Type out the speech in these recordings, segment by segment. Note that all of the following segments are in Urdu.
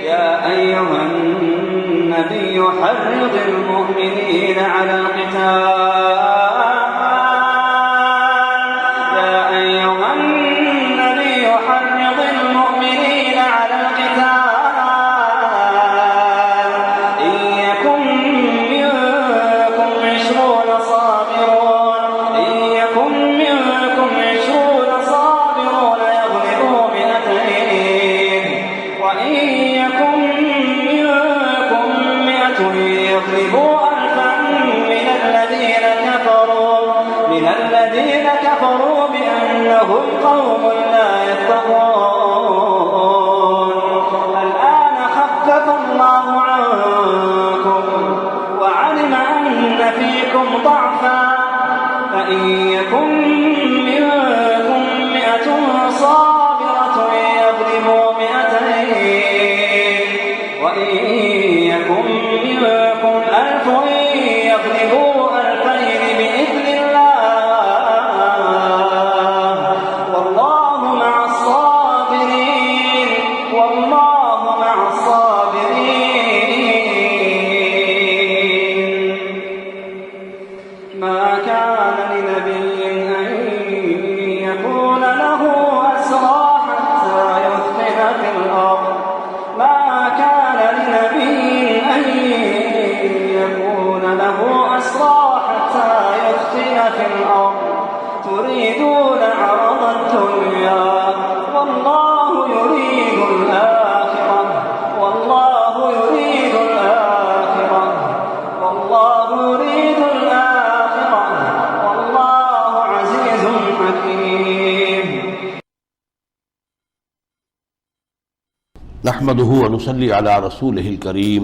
يا أيها النبي حرض المؤمنين على القتال نحمده ونصلي على رسوله الكريم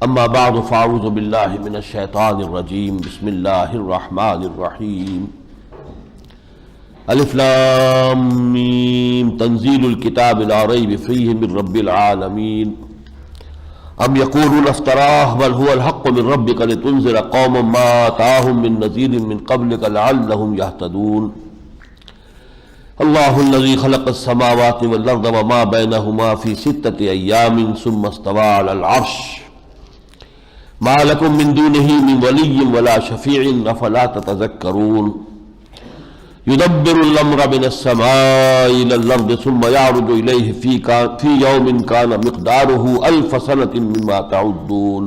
اما بعد فاعوذ بالله من الشيطان الرجيم بسم الله الرحمن الرحيم الف لام میم تنزيل الكتاب لا ريب فيه من رب العالمين ام يقولون افتراه بل هو الحق من ربك لتنذر قوما ما آتاهم من نذير من قبلك لعلهم يهتدون اللہ الذی خلق السماوات والارض وما بینہما فی ستۃ ایام ثم استوى علی العرش ما لکم من دونہ من ولی ولا شفیع افلا تتذکرون یدبر الامر من السماء الى الارض ثم یعرج الیہ فی یوم کان مقدارہ الف سنۃ مما تعدون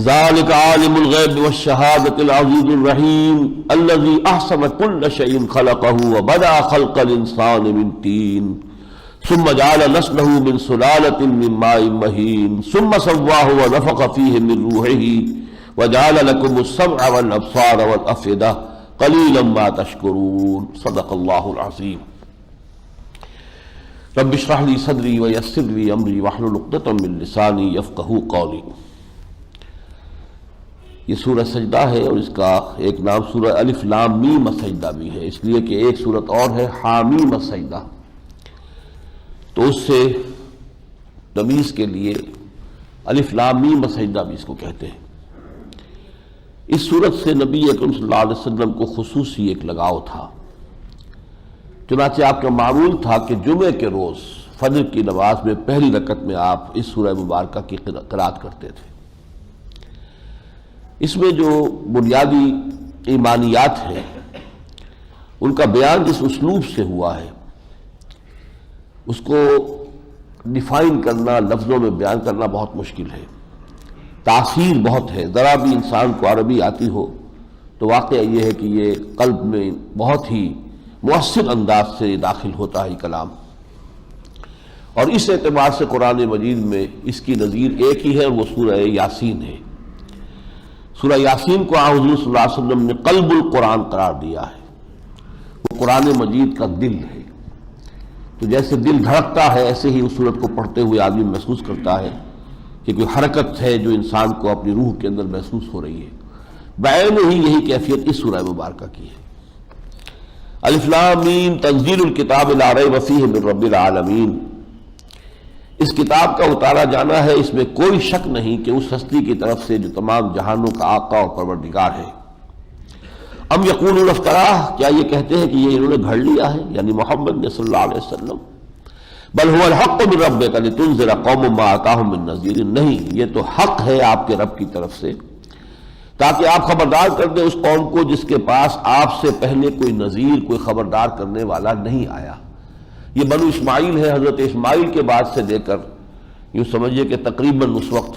ذلك عالم الغیب والشہادة العزیز الرحیم الذي احسن كل شيء خلقه وبدأ خلق الانسان من طین ثم جعل نسله من سلالة من ماء مهین ثم سواه ونفخ فيه من روحه وجعل لكم السمع والابصار والافئدة قليلا ما تشكرون صدق اللہ العظیم رب اشرح لي صدری ويسر لي امری واحلل عقدۃ من لسانی یفقہوا قولی۔ یہ سورہ سجدہ ہے اور اس کا ایک نام سورہ الف لام میم السجدہ بھی ہے، اس لیے کہ ایک سورت اور ہے حامیم السجدہ، تو اس سے تمیز کے لیے الف لام میم السجدہ بھی اس کو کہتے ہیں۔ اس سورت سے نبی اکرم صلی اللہ علیہ وسلم کو خصوصی ایک لگاؤ تھا، چنانچہ آپ کا معمول تھا کہ جمعے کے روز فجر کی نماز میں پہلی رکعت میں آپ اس سورہ مبارکہ کی قرأت کرتے تھے۔ اس میں جو بنیادی ایمانیات ہیں ان کا بیان جس اسلوب سے ہوا ہے اس کو ڈیفائن کرنا، لفظوں میں بیان کرنا بہت مشکل ہے، تاثیر بہت ہے۔ ذرا بھی انسان کو عربی آتی ہو تو واقعہ یہ ہے کہ یہ قلب میں بہت ہی مؤثر انداز سے داخل ہوتا ہے کلام، اور اس اعتبار سے قرآن مجید میں اس کی نظیر ایک ہی ہے، اور وہ سورہ یاسین ہے۔ سورہ یاسین کو حضور صلی اللہ علیہ وسلم نے قلب القرآن قرار دیا ہے، وہ قرآن مجید کا دل ہے۔ تو جیسے دل دھڑکتا ہے ایسے ہی اس سورت کو پڑھتے ہوئے آدمی محسوس کرتا ہے کہ کوئی حرکت ہے جو انسان کو اپنی روح کے اندر محسوس ہو رہی ہے۔ بعین ہی یہی کیفیت اس سورہ مبارکہ کی ہے۔ الف لام میم تنزیل الکتاب لا ریب فیہ من رب العالمین، اس کتاب کا اتارا جانا ہے، اس میں کوئی شک نہیں کہ اس ہستی کی طرف سے جو تمام جہانوں کا آقا اور پروردگار ہے۔ ام یقولون افتراہ، کیا یہ کہتے ہیں کہ یہ انہوں نے گھڑ لیا ہے، یعنی محمد نے صلی اللہ علیہ وسلم۔ بل هو الحق من ربک لتنذر قوما ما آتاهم من نذیر، نہیں یہ تو حق ہے آپ کے رب کی طرف سے تاکہ آپ خبردار کر دیں اس قوم کو جس کے پاس آپ سے پہلے کوئی نذیر، کوئی خبردار کرنے والا نہیں آیا۔ یہ بنو اسماعیل ہے، حضرت اسماعیل کے بعد سے لے کر یوں سمجھیے کہ تقریباً اس وقت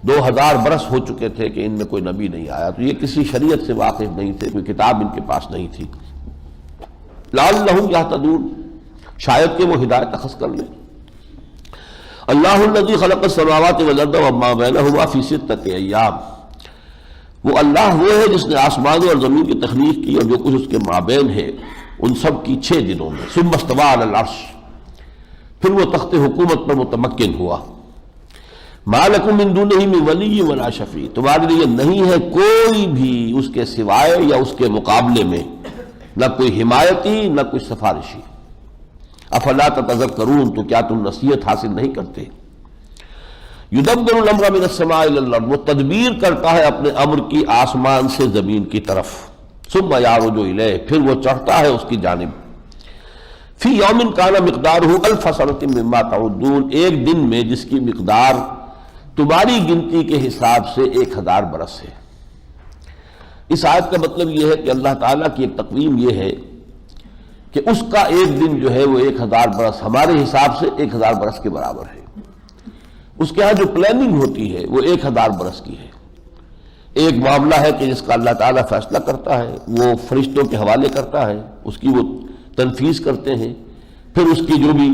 2000 برس ہو چکے تھے کہ ان میں کوئی نبی نہیں آیا، تو یہ کسی شریعت سے واقف نہیں تھے، کوئی کتاب ان کے پاس نہیں تھی۔ لعلہم یہتدون، شاید کہ وہ ہدایت اخذ کر لیں۔ اللہ الذی خلق السماوات والارض وما بینہما فی ستۃ ایام، وہ اللہ وہ ہے جس نے آسمانوں اور زمین کی تخلیق کی اور جو کچھ اس کے مابین ہے ان سب کی 6 دنوں میں۔ ثم استوى علی العرش، پھر وہ تخت حکومت پر متمکن ہوا۔ ما لکم من دونہ من ولی ولا شفیع، تمہارے لیے نہیں ہے کوئی بھی اس کے سوائے یا اس کے مقابلے میں نہ کوئی حمایتی نہ کوئی سفارشی۔ افلا تتذکرون، تو کیا تم نصیحت حاصل نہیں کرتے؟ یدبر الامر من السماء الی الارض، وہ تدبیر کرتا ہے اپنے امر کی آسمان سے زمین کی طرف۔ ثم یعرج الیہ، پھر وہ چڑھتا ہے اس کی جانب۔ فی یوم کان مقدارہ الف سنۃ مما تعدون، ایک دن میں جس کی مقدار تمہاری گنتی کے حساب سے 1000 برس ہے۔ اس آیت کا مطلب یہ ہے کہ اللہ تعالیٰ کی ایک تقویم یہ ہے کہ اس کا ایک دن جو ہے وہ 1000 برس ہمارے حساب سے 1000 برس کے برابر ہے۔ اس کے ہاں جو پلاننگ ہوتی ہے وہ 1000 برس کی ہے۔ ایک معاملہ ہے کہ جس کا اللہ تعالیٰ فیصلہ کرتا ہے، وہ فرشتوں کے حوالے کرتا ہے، اس کی وہ تنفیذ کرتے ہیں، پھر اس کی جو بھی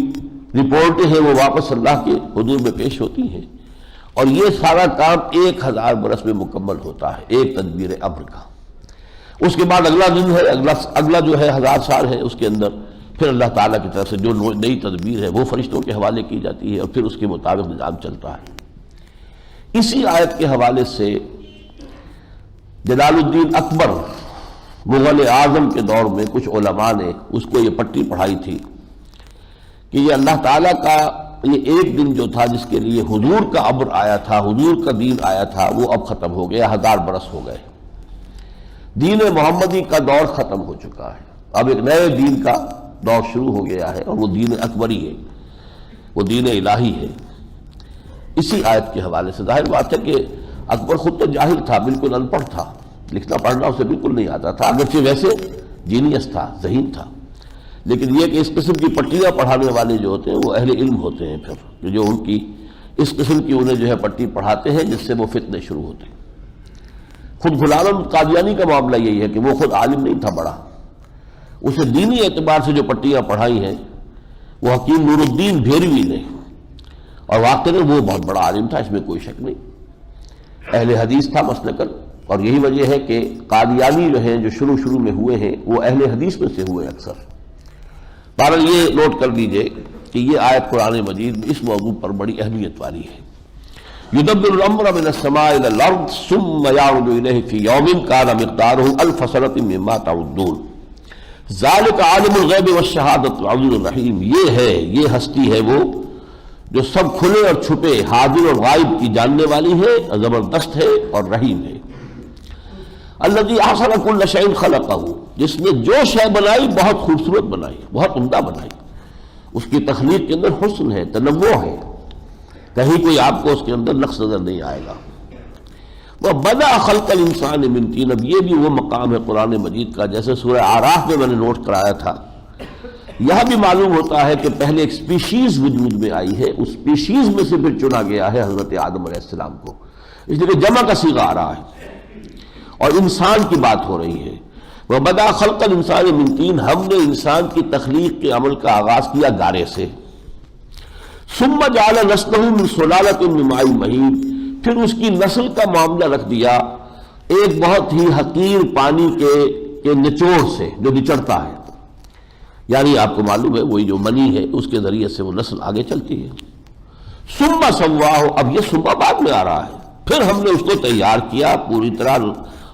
رپورٹیں ہیں وہ واپس اللہ کے حضور میں پیش ہوتی ہیں، اور یہ سارا کام 1000 برس میں مکمل ہوتا ہے، ایک تدبیر امر کا۔ اس کے بعد اگلا دن ہے، اگلا جو ہے 1000 سال ہے، اس کے اندر پھر اللہ تعالیٰ کی طرف سے جو نئی تدبیر ہے وہ فرشتوں کے حوالے کی جاتی ہے اور پھر اس کے مطابق نظام چلتا ہے۔ اسی آیت کے حوالے سے جلال الدین اکبر مغل اعظم کے دور میں کچھ علماء نے اس کو یہ پٹی پڑھائی تھی کہ یہ اللہ تعالیٰ کا یہ ایک دن جو تھا جس کے لیے حضور کا امر آیا تھا، حضور کا دین آیا تھا، وہ اب ختم ہو گیا، 1000 برس ہو گئے۔ دین محمدی کا دور ختم ہو چکا ہے، اب ایک نئے دین کا دور شروع ہو گیا ہے اور وہ دین اکبری ہے، وہ دین الہی ہے۔ اسی آیت کے حوالے سے ظاہر بات ہے کہ اکبر خود تو جاہل تھا، بالکل ان پڑھ تھا، لکھنا پڑھنا اسے بالکل نہیں آتا تھا، اگرچہ ویسے جینیس تھا، ذہین تھا، لیکن یہ کہ اس قسم کی پٹیاں پڑھانے والے جو ہوتے ہیں وہ اہل علم ہوتے ہیں، پھر جو ان کی اس قسم کی انہیں جو ہے پٹی پڑھاتے ہیں جس سے وہ فتنے شروع ہوتے ہیں۔ خود غلام قادیانی کا معاملہ یہی ہے کہ وہ خود عالم نہیں تھا بڑا، اسے دینی اعتبار سے جو پٹیاں پڑھائی ہیں وہ حکیم نور الدین بھیروی نے، اور واقعی وہ بہت بڑا عالم تھا، اس میں کوئی شک نہیں، اہل حدیث تھا مسلکن، اور یہی وجہ ہے کہ قادیانی جو ہیں جو شروع میں ہوئے ہیں وہ اہل حدیث میں سے ہوئے اکثر۔ بہرحال یہ نوٹ کر لیجئے کہ یہ آیت قرآن مجید میں اس موضوع پر بڑی اہمیت والی ہے۔ یدبر الامر من السماء الى الارض ثم یعرج الیہ فی یوم کان مقدارہ الف سنۃ مما تعدون ذالک عالم الغیب والشہادۃ العزیز الرحیم، یہ ہے، یہ ہستی ہے وہ جو سب کھلے اور چھپے، حاضر اور غائب کی جاننے والی ہے، زبردست ہے اور رحیم ہے۔ الذی احسن کل شیء خلقہ، جس نے جو شے بنائی بہت خوبصورت بنائی، بہت عمدہ بنائی، اس کی تخلیق کے اندر حسن ہے، تنوع ہے، کہیں کوئی آپ کو اس کے اندر نقص نظر نہیں آئے گا۔ وَبَدَأَ خَلْقَ الْإِنسَانِ مِنْ طِينٍ، اب یہ بھی وہ مقام ہے قرآن مجید کا جیسے سورہ اعراف میں نے نوٹ کرایا تھا، یہاں بھی معلوم ہوتا ہے کہ پہلے ایک سپیشیز وجود میں آئی ہے، اس سپیشیز میں سے پھر چنا گیا ہے حضرت آدم علیہ السلام کو، اس لیے کہ جمع کا صیغہ آ رہا ہے اور انسان کی بات ہو رہی ہے۔ وَبَدَأَ خَلْقَ الْإِنسَانِ مِنْ طِينٍ، ہم نے انسان کی تخلیق کے عمل کا آغاز کیا گارے سے۔ ثُمَّ جَعَلَ نَسْلَهُ مِنْ سُلَالَةٍ مِنْ مَاءٍ مَهِينٍ، پھر اس کی نسل کا معاملہ رکھ دیا ایک بہت ہی حقیر پانی کے نچوڑ سے جو نچڑتا ہے، یعنی آپ کو معلوم ہے وہی جو منی ہے اس کے ذریعے سے وہ نسل آگے چلتی ہے۔ ثم سواہ، اب یہ ثم بعد میں آ رہا ہے، پھر ہم نے اس کو تیار کیا پوری طرح،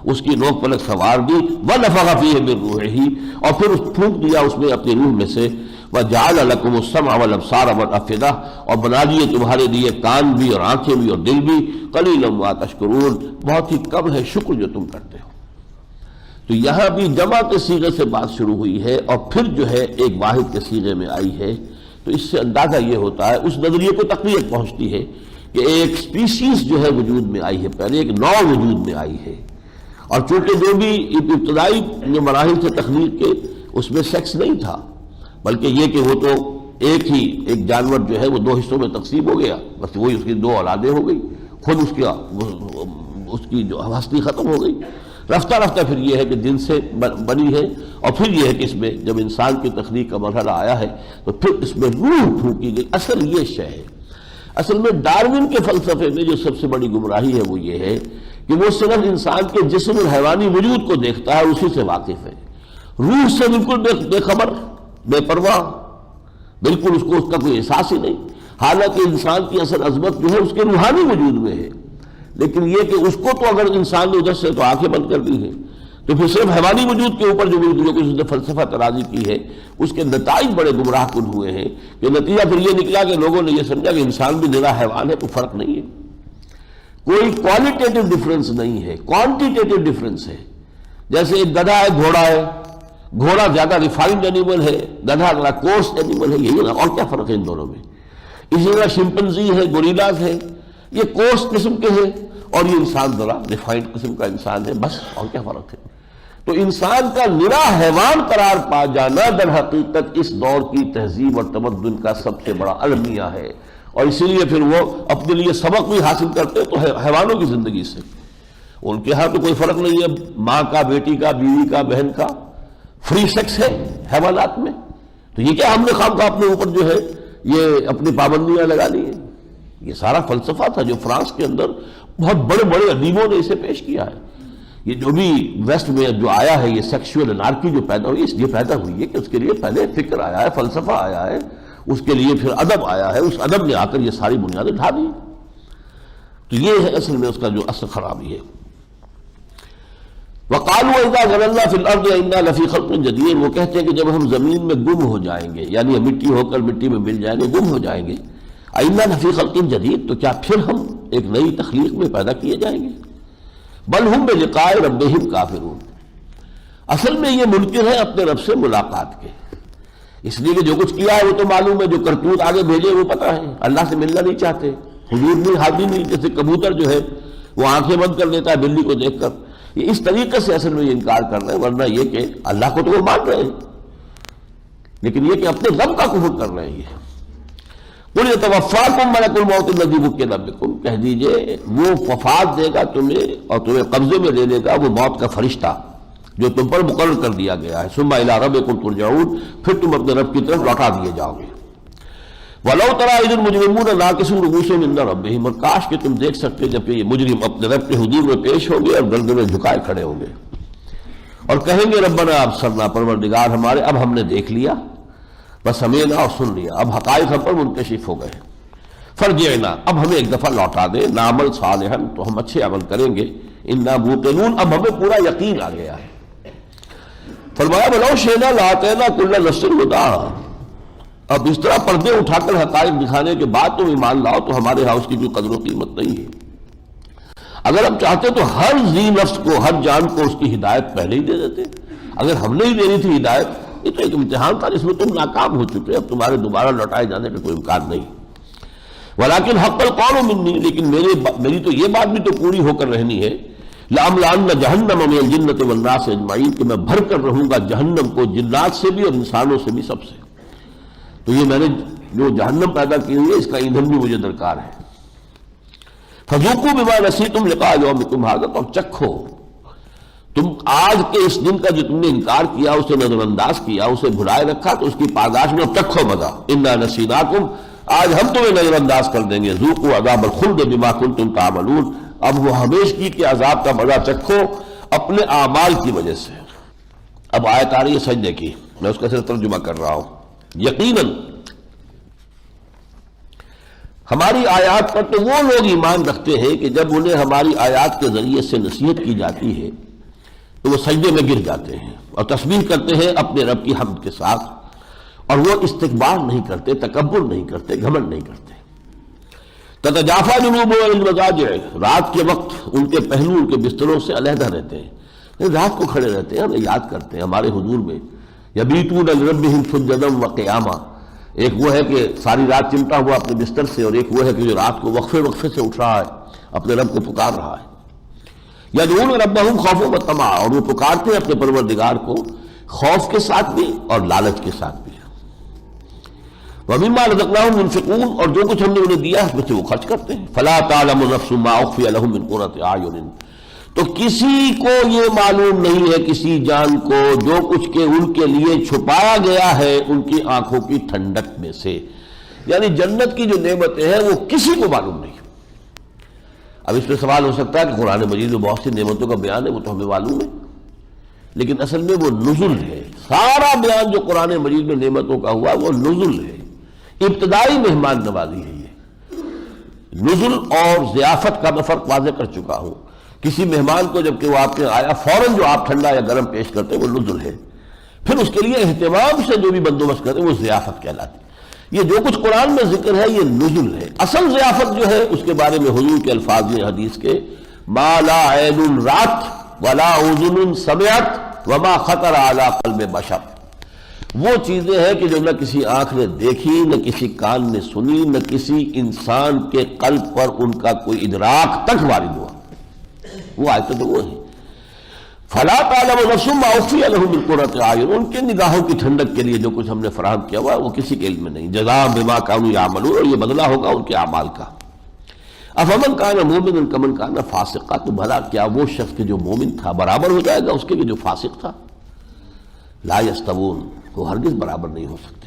اس کی نوک پلک سوار دی، ونفخ فیہ من روحہ، اور پھر پھونک دیا اس میں اپنی روح میں سے، وجعل لکم السمع والابصار والافئدہ، اور بنا دیے تمہارے لیے کان بھی اور آنکھیں بھی اور دل بھی، قلیلا ما تشکرون، بہت ہی کم ہے شکر جو تم کرتے ہو۔ تو یہاں بھی جمع کے صیغے سے بات شروع ہوئی ہے اور پھر جو ہے ایک واحد کے صیغے میں آئی ہے تو اس سے اندازہ یہ ہوتا ہے، اس نظریے کو تقویت پہنچتی ہے کہ ایک سپیشیز جو ہے وجود میں آئی ہے، پہلے ایک نوع وجود میں آئی ہے، اور چونکہ جو بھی ابتدائی جو مراحل تھے تخلیق کے، اس میں سیکس نہیں تھا، بلکہ یہ کہ وہ تو ایک جانور جو ہے وہ دو حصوں میں تقسیم ہو گیا، بس وہی اس کی دو اولادیں ہو گئی، خود اس کی جو ہستی ختم ہو گئی۔ رفتہ رفتہ پھر یہ ہے کہ جن سے بنی ہے، اور پھر یہ ہے کہ اس میں جب انسان کی تخلیق کا مرحلہ آیا ہے تو پھر اس میں روح پھونکی گئی۔ اصل یہ شے ہے، اصل میں ڈارون کے فلسفے میں جو سب سے بڑی گمراہی ہے وہ یہ ہے کہ وہ صرف انسان کے جسم اور حیوانی وجود کو دیکھتا ہے، اسی سے واقف ہے، روح سے بالکل بے خبر، بے پرواہ، بالکل اس کو اس کا کوئی احساس ہی نہیں، حالانکہ انسان کی اصل عظمت جو ہے اس کے روحانی وجود میں ہے۔ لیکن یہ کہ اس کو تو اگر انسان نے ادھر سے تو آنکھیں بند کر دی ہیں، تو پھر صرف حیوانی وجود کے اوپر جو کچھ اس نے فلسفہ ترازی کی ہے، اس کے نتائج بڑے گمراہ کن ہوئے ہیں، کہ نتیجہ پھر یہ نکلا کہ لوگوں نے یہ سمجھا کہ انسان بھی نرا حیوان ہے، تو فرق نہیں ہے، کوئی کوالٹیٹیو ڈفرنس نہیں ہے، کوانٹیٹیو ڈفرنس ہے۔ جیسے ایک گدھا ہے، گھوڑا ہے، گھوڑا زیادہ ریفائنڈ اینیمل ہے، گدھا ذرا کورس اینیمل ہے، یہی نا، اور کیا فرق ہے ان دونوں میں؟ اسی طرح شمپنزی ہے، گوریلاز ہے، یہ کورس قسم کے ہیں، اور یہ انسان ذرا ریفائنڈ قسم کا انسان ہے، بس، اور کیا فرق ہے؟ تو انسان کا نرا حیوان قرار پا جانا در حقیقت اس دور کی تہذیب اور تمدن کا سب سے بڑا المیہ ہے، اور اسی لیے پھر وہ اپنے لیے سبق بھی حاصل کرتے تو حیوانوں کی زندگی سے۔ ان کے ہاں تو کوئی فرق نہیں ہے، ماں کا، بیٹی کا، بیوی کا، بہن کا، فری سیکس ہے حیوانات میں، تو یہ کیا ہم نے خام کا اپنے اوپر جو ہے یہ اپنی پابندیاں لگا لی ہیں؟ یہ سارا فلسفہ تھا جو فرانس کے اندر بہت بڑے بڑے ادیبوں نے اسے پیش کیا ہے۔ یہ جو بھی ویسٹ میں جو آیا ہے، یہ سیکشول انارکی جو پیدا ہوئی، اس لیے پیدا ہوئی ہے کہ اس کے لیے پہلے فکر آیا ہے، فلسفہ آیا ہے، اس کے لیے پھر ادب آیا ہے، اس ادب نے آ کر یہ ساری بنیادیں ڈھا دی۔ تو یہ ہے اصل میں اس کا جو اصل خرابی ہے۔ وَقَالُوا إِذَا ضَلَلْنَا فِي الْأَرْضِ إِنَّا لَفِي خَلْقٍ جَدِيدٍ، وہ کہتے ہیں کہ جب ہم زمین میں گم ہو جائیں گے، یعنی مٹی ہو کر مٹی میں مل جائیں گے، گم ہو جائیں گے، إِنَّا لَفِي خَلْقٍ جَدِيدٍ، تو کیا پھر ہم ایک نئی تخلیق میں پیدا کیے جائیں گے؟ بل ہم بلقاء ربہم کافرون، اصل میں یہ منکر ہے اپنے رب سے ملاقات کے، اس لیے کہ جو کچھ کیا ہے وہ تو معلوم ہے، جو کرتوت آگے بھیجے وہ پتہ ہے، اللہ سے ملنا نہیں چاہتے، حضور نہیں، حاضری نہیں، جیسے کبوتر جو ہے وہ آنکھیں بند کر لیتا ہے بلی کو دیکھ کر، یہ اس طریقے سے اصل میں یہ انکار کر رہے ہیں، ورنہ یہ کہ اللہ کو تو وہ مان رہے ہیں، لیکن یہ کہ اپنے رب کا کفر کر رہے ہیں۔ یہ قُلْ يَتَوَفَّاكُم مَلَكُ الْمَوْتِ الَّذِي وُكِّلَ بِكُمْ، کہہ دیجئے وہ وفات دے گا تمہیں اور تمہیں قبضے میں لے لے گا وہ موت کا فرشتہ جو تم پر مقرر کر دیا گیا ہے، ثُمَّ إِلَىٰ رَبِّكُمْ تُرْجَعُونَ، پھر تم اپنے رب کی طرف لوٹا دیے جاؤ گے۔ وَلَوْ تَرَىٰ إِذِ الْمُجْرِمُونَ نَاكِسُو رُءُوسِهِمْ عِندَ رَبِّهِمْ، اور کاش کہ تم دیکھ سکتے جبکہ یہ مجرم اپنے رب کے حضور میں پیش ہوں گے اور گردنیں جھکائے کھڑے ہوں گے اور کہیں گے ربنا ابصرنا، پروردگار ہمارے اب ہم نے دیکھ لیا، بس سمعنا اور سن لیا، اب حقائق ہم پر منکشف ہو گئے، فرجعنا، اب ہمیں ایک دفعہ لوٹا دے، نعمل صالحا، تو ہم اچھے عمل کریں گے، انا موقنون، اب ہمیں پورا یقین آ گیا ہے۔ فرمایا ولو شئنا لآتینا کل نفس ہداہا، اب اس طرح پردے اٹھا کر حقائق دکھانے کے بعد تم ایمان لاؤ تو ہمارے ہاں اس کی کوئی قدر و قیمت نہیں ہے۔ اگر ہم چاہتے تو ہر ذی نفس کو، ہر جان کو اس کی ہدایت پہلے ہی دے دیتے، اگر ہم نے ہی دینی تھی ہدایت، یہ تو ایک امتحان تھا جس میں تم ناکام ہو چکے، اب تمہارے دوبارہ لوٹائے جانے کا کوئی امکان نہیں۔ ولیکن حق القول منی، لیکن میری تو یہ بات بھی تو پوری ہو کر رہنی ہے، لأملأن جہنم من الجنۃ والناس اجمعین، کہ میں بھر کر رہوں گا جہنم کو جنات سے بھی اور انسانوں سے بھی، سب سے۔ تو یہ میں نے جو جہنم پیدا کی ہوئی ہے اس کا ایندھن بھی مجھے درکار ہے۔ فذوقوا بما نسیتم لقاء یومکم ھذا، تو چکھو تم آج کے اس دن کا جو تم نے انکار کیا، اسے نظر انداز کیا، اسے بھلائے رکھا، تو اس کی پاداش میں چکھو مزہ، انا نسیناکم، آج ہم تمہیں نظر انداز کر دیں گے، ذوقوا عذاب الخلد بما کنتم تعملون، اب وہ ہمیشگی کے عذاب کا مزہ چکھو اپنے اعمال کی وجہ سے۔ اب آیت آ رہی ہے سجدے کی، میں اس کا صرف ترجمہ کر رہا ہوں۔ یقیناً ہماری آیات پر تو وہ لوگ ایمان رکھتے ہیں کہ جب انہیں ہماری آیات کے ذریعے سے نصیحت کی جاتی ہے تو وہ سجدے میں گر جاتے ہیں اور تسبیح کرتے ہیں اپنے رب کی حمد کے ساتھ، اور وہ استکبار نہیں کرتے، تکبر نہیں کرتے، گھمنڈ نہیں کرتے۔ تتجافی جنوبهم عن المضاجع، رات کے وقت ان کے پہلو ان کے بستروں سے علیحدہ رہتے ہیں، رات کو کھڑے رہتے ہیں، ہمیں یاد کرتے ہیں ہمارے حضور میں، یبیتون لربهم سجدا وقیاما، ایک وہ ہے کہ ساری رات چمٹا ہوا اپنے بستر سے، اور ایک وہ ہے کہ جو رات کو وقفے وقفے سے اٹھ رہا ہے، اپنے رب کو پکار رہا ہے۔ یدعون ربہم خوفا وطمعا، اور وہ پکارتے ہیں اپنے پروردگار کو خوف کے ساتھ بھی اور لالچ کے ساتھ بھی۔ وَمِمَّا رَزَقْنَاهُمْ يُنْفِقُونَ، اور جو کچھ ہم نے انہیں دیا ہے اس میں سے وہ خرچ کرتے ہیں۔ فَلَا تَعْلَمُ نَفْسٌ مَّا أُخْفِيَ لَهُم مِّن قُرَّةِ أَعْيُنٍ، تو کسی کو یہ معلوم نہیں ہے، کسی جان کو، جو کچھ کہ ان کے لیے چھپایا گیا ہے ان کی آنکھوں کی ٹھنڈک میں سے، یعنی جنت کی جو نعمتیں ہیں وہ کسی کو معلوم نہیں۔ اب اس پہ سوال ہو سکتا ہے کہ قرآن مجید میں بہت سی نعمتوں کا بیان ہے، وہ تو ہمیں معلوم ہے، لیکن اصل میں وہ نزل ہے۔ سارا بیان جو قرآن مجید میں نعمتوں کا ہوا وہ نزل ہے، ابتدائی مہمان نوازی ہے۔ یہ نزل اور ضیافت کا میں فرق واضح کر چکا ہوں۔ کسی مہمان کو جب کہ وہ آپ کے آیا فوراً جو آپ ٹھنڈا یا گرم پیش کرتے ہیں وہ نزل ہے، پھر اس کے لیے اہتمام سے جو بھی بندوبست کرتے ہیں وہ ضیافت کہلاتی ہے۔ یہ جو کچھ قرآن میں ذکر ہے یہ نزل ہے۔ اصل ضیافت جو ہے اس کے بارے میں حضور کے الفاظ میں حدیث کے ما لا عین رات ولا اذن سمعت وما خطر علی قلب بشر، وہ چیزیں ہیں کہ جو نہ کسی آنکھ نے دیکھی، نہ کسی کان نے سنی، نہ کسی انسان کے قلب پر ان کا کوئی ادراک تک وارد ہوا۔ وہ آیتیں تو وہ ہیں فَلَا تَعْلَمُ نَفْسٌ مَّا أُخْفِيَ لَهُم مِّن قُرَّةِ أَعْيُنٍ، ان کے نگاہوں کی ٹھنڈک کے لیے جو کچھ ہم نے فراہم کیا ہوا وہ کسی کے علم میں نہیں۔ جزاء بما كانوا يعملون، اور یہ بدلہ ہوگا ان کے اعمال کا۔ افمن كان مؤمنا كمن كان فاسقا، تو بھلا کیا وہ شخص کے جو مومن تھا برابر ہو جائے گا اس کے جو فاسق تھا؟ لا يستوون، وہ ہرگز برابر نہیں ہو سکتے۔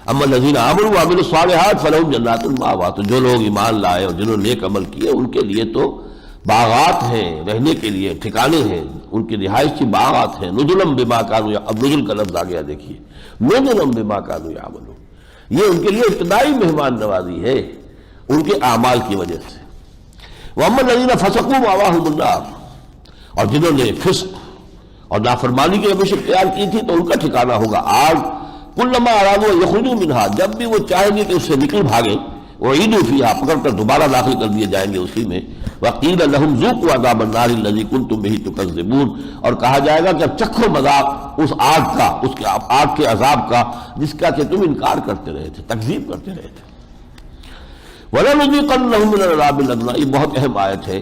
اما الذين آمنوا وعملوا الصالحات فلهم جنات المأوى، تو جو لوگ ایمان لائے اور جنہوں نے نیک عمل کیے ان کے لیے تو باغات ہیں، رہنے کے لیے ٹھکانے ہیں، ان کی رہائش کی باغات ہیں۔ نزلا بما كانوا، اب نزل کا لفظ آ گیا دیکھیے، نزلا بما كانوا يعملون، یہ ان کے لیے ابتدائی مہمان نوازی ہے ان کے اعمال کی وجہ سے۔ واما الذين فسقوا مأواهم النار، اور جنہوں نے فسق اور نافرمانی کی روش اختیار کی تھی تو ان کا ٹھکانہ ہوگا آگ۔ کلما ارادوا یخرجوا منها، جب بھی وہ چاہیں گے کہ اس سے نکل بھاگے، اعیدوا فیہا، پکڑ کر دوبارہ داخل کر دیے جائیں گے اسی میں۔ وقیل لهم ذوقوا عذاب النار الذی کنتم به تکذبون، اور کہا جائے گا کہ اب چکھو مذاق اس آگ کا، اس کے آگ کے عذاب کا جس کا کہ تم انکار کرتے رہے تھے، تکذیب کرتے رہے تھے۔ وَلَنُذِيقَنَّهُم مِّنَ الْعَذَابِ الْأَدْنَىٰ، یہ بہت اہم آیت ہے،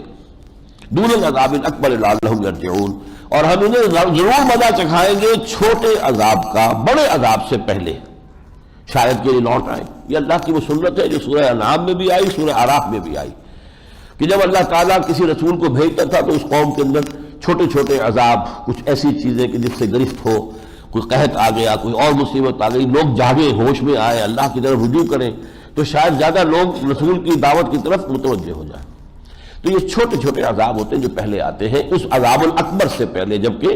دون العذاب الاکبر لعلہم یرجعون، اور ہم انہیں ضرور مزہ چکھائیں گے چھوٹے عذاب کا بڑے عذاب سے پہلے، شاید کہ یہ لوٹ آئیں۔ یہ اللہ کی وہ سنت ہے جو سورہ انعام میں بھی آئی، سورہ اعراف میں بھی آئی، کہ جب اللہ تعالیٰ کسی رسول کو بھیجتا تھا تو اس قوم کے اندر چھوٹے چھوٹے عذاب، کچھ ایسی چیزیں کہ جس سے گرفت ہو، کوئی قحط آ گیا، کوئی اور مصیبت آ گئی، لوگ جاگے، ہوش میں آئے، اللہ کی طرف رجوع کریں تو شاید زیادہ لوگ رسول کی دعوت کی طرف متوجہ ہو جائیں۔ تو یہ چھوٹے چھوٹے عذاب ہوتے ہیں جو پہلے آتے ہیں اس عذاب الاکبر سے پہلے، جبکہ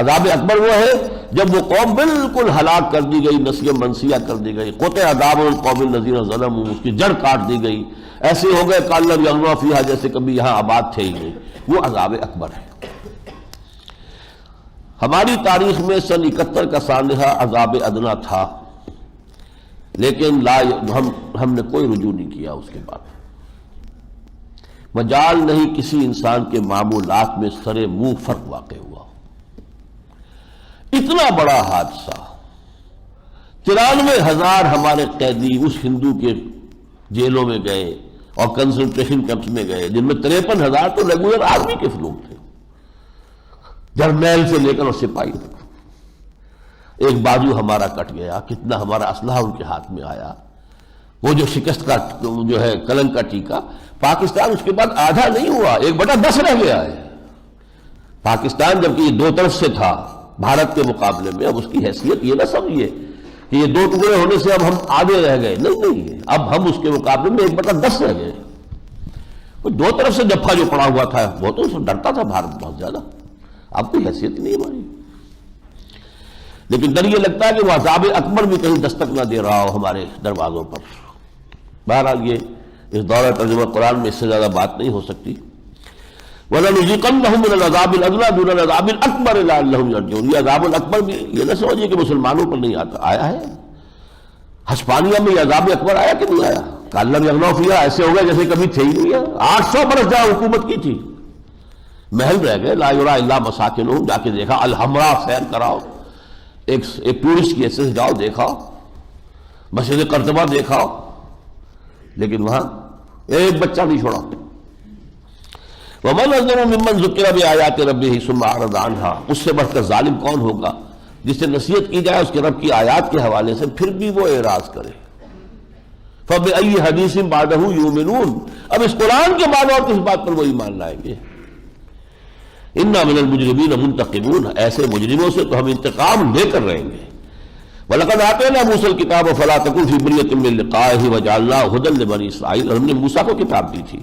عذاب اکبر وہ ہے جب وہ قوم بالکل ہلاک کر دی گئی، نسیہ منسیہ کر دی گئی، قطع عذاب القوم الذین ظلموا، اس کی جڑ کاٹ دی گئی، ایسے ہو گئے کأن لم یغنوا فیہا، جیسے کبھی یہاں آباد تھے ہی نہیں، وہ عذاب اکبر ہے۔ ہماری تاریخ میں سن 71 کا سانحہ عذاب ادنا تھا، لیکن ہم نے کوئی رجوع نہیں کیا اس کے بعد۔ مجال نہیں کسی انسان کے معمولات میں سر منہ فرق واقع ہوا۔ اتنا بڑا حادثہ، 93,000 ہمارے قیدی اس ہندو کے جیلوں میں گئے اور کنسنٹریشن کیمپس میں گئے، جن میں 53,000 تو ریگولر آرمی کے لوگ تھے، جرنیل سے لے کر اور سپاہی تک۔ ایک بازو ہمارا کٹ گیا، کتنا ہمارا اسلحہ ان کے ہاتھ میں آیا، وہ جو شکست کا جو ہے کلنگ کا ٹیکہ، پاکستان اس کے بعد آدھا نہیں ہوا، 1/10 رہ گیا ہے۔ پاکستان جبکہ یہ دو طرف سے تھا بھارت کے مقابلے میں، اب اس کی حیثیت یہ نہ سمجھیے کہ یہ 2 ٹکڑے ہونے سے اب ہم آدھے رہ گئے، نہیں، اب ہم اس کے مقابلے میں 1/10 رہ گئے۔ دو طرف سے جپھا جو پڑا ہوا تھا وہ تو ڈرتا تھا بھارت بہت زیادہ، اب کوئی حیثیت نہیں ہماری۔ لیکن ڈر یہ لگتا ہے کہ وہ عذاب اکبر بھی کہیں دستک نہ دے رہا ہو ہمارے دروازوں پر۔ بہرحال یہ اس دورہ ترجمہ قرآن میں اس سے زیادہ بات نہیں ہو سکتی۔ وَلَنُذِيقَنَّهُم مِّنَ الْعَذَابِ الْأَدْنَىٰ دُونَ الْعَذَابِ الْأَكْبَرِ لَعَلَّهُمْ يَرْجِعُونَ، یہ عذاب الاکبر بھی یہ نہ سمجھیے کہ مسلمانوں پر نہیں آیا ہے، ہسپانیہ میں یہ عذاب اکبر آیا کہ نہیں آیا؟ کأن لم یغنوا فیہا، ایسے ہو گئے جیسے کبھی تھے ہی نہیں ہے۔ 800 برس جہاں حکومت کی تھی، محل رہ گئے، لا یرا الا مساکنہم، جا کے دیکھا، الحمراء سیر کراؤ، ایک ٹورسٹ کی حیثیت سے جاؤ دیکھا، مسجد قرطبہ دیکھا ہو لیکن وہاں ایک بچہ نہیں چھوڑا. وَمَنْ أَظْلَمُ مِمَّنْ ذُكِّرَ بِآيَاتِ رَبِّهِ ثُمَّ أَعْرَضَ عَنْهَا، اس سے بڑھ کر ظالم کون ہوگا جس سے نصیحت کی جائے اس کے رب کی آیات کے حوالے سے پھر بھی وہ اعراض کرے. فَبِأَيِّ حَدِيثٍ بَعْدَهُ يُؤْمِنُونَ، اب اس قرآن کے بعد اور کس بات پر وہ ایمان لائیں گے. اِنَّا مِنَ الْمُجْرِمِينَ مُنْتَقِمُونَ، ایسے مجرموں سے تو ہم انتقام لے کر رہیں گے. وَلَقَدْ آتَيْنَا مُوسَى الْكِتَابَ فَلَا تَكُنْ فِي مِرْيَةٍ مِّن لِقَائِهِ وَجَعَلْنَاهُ هُدًى لِبَنِي إِسْرَائِيلَ، ہم نے موسیٰ کو کتاب دی تھی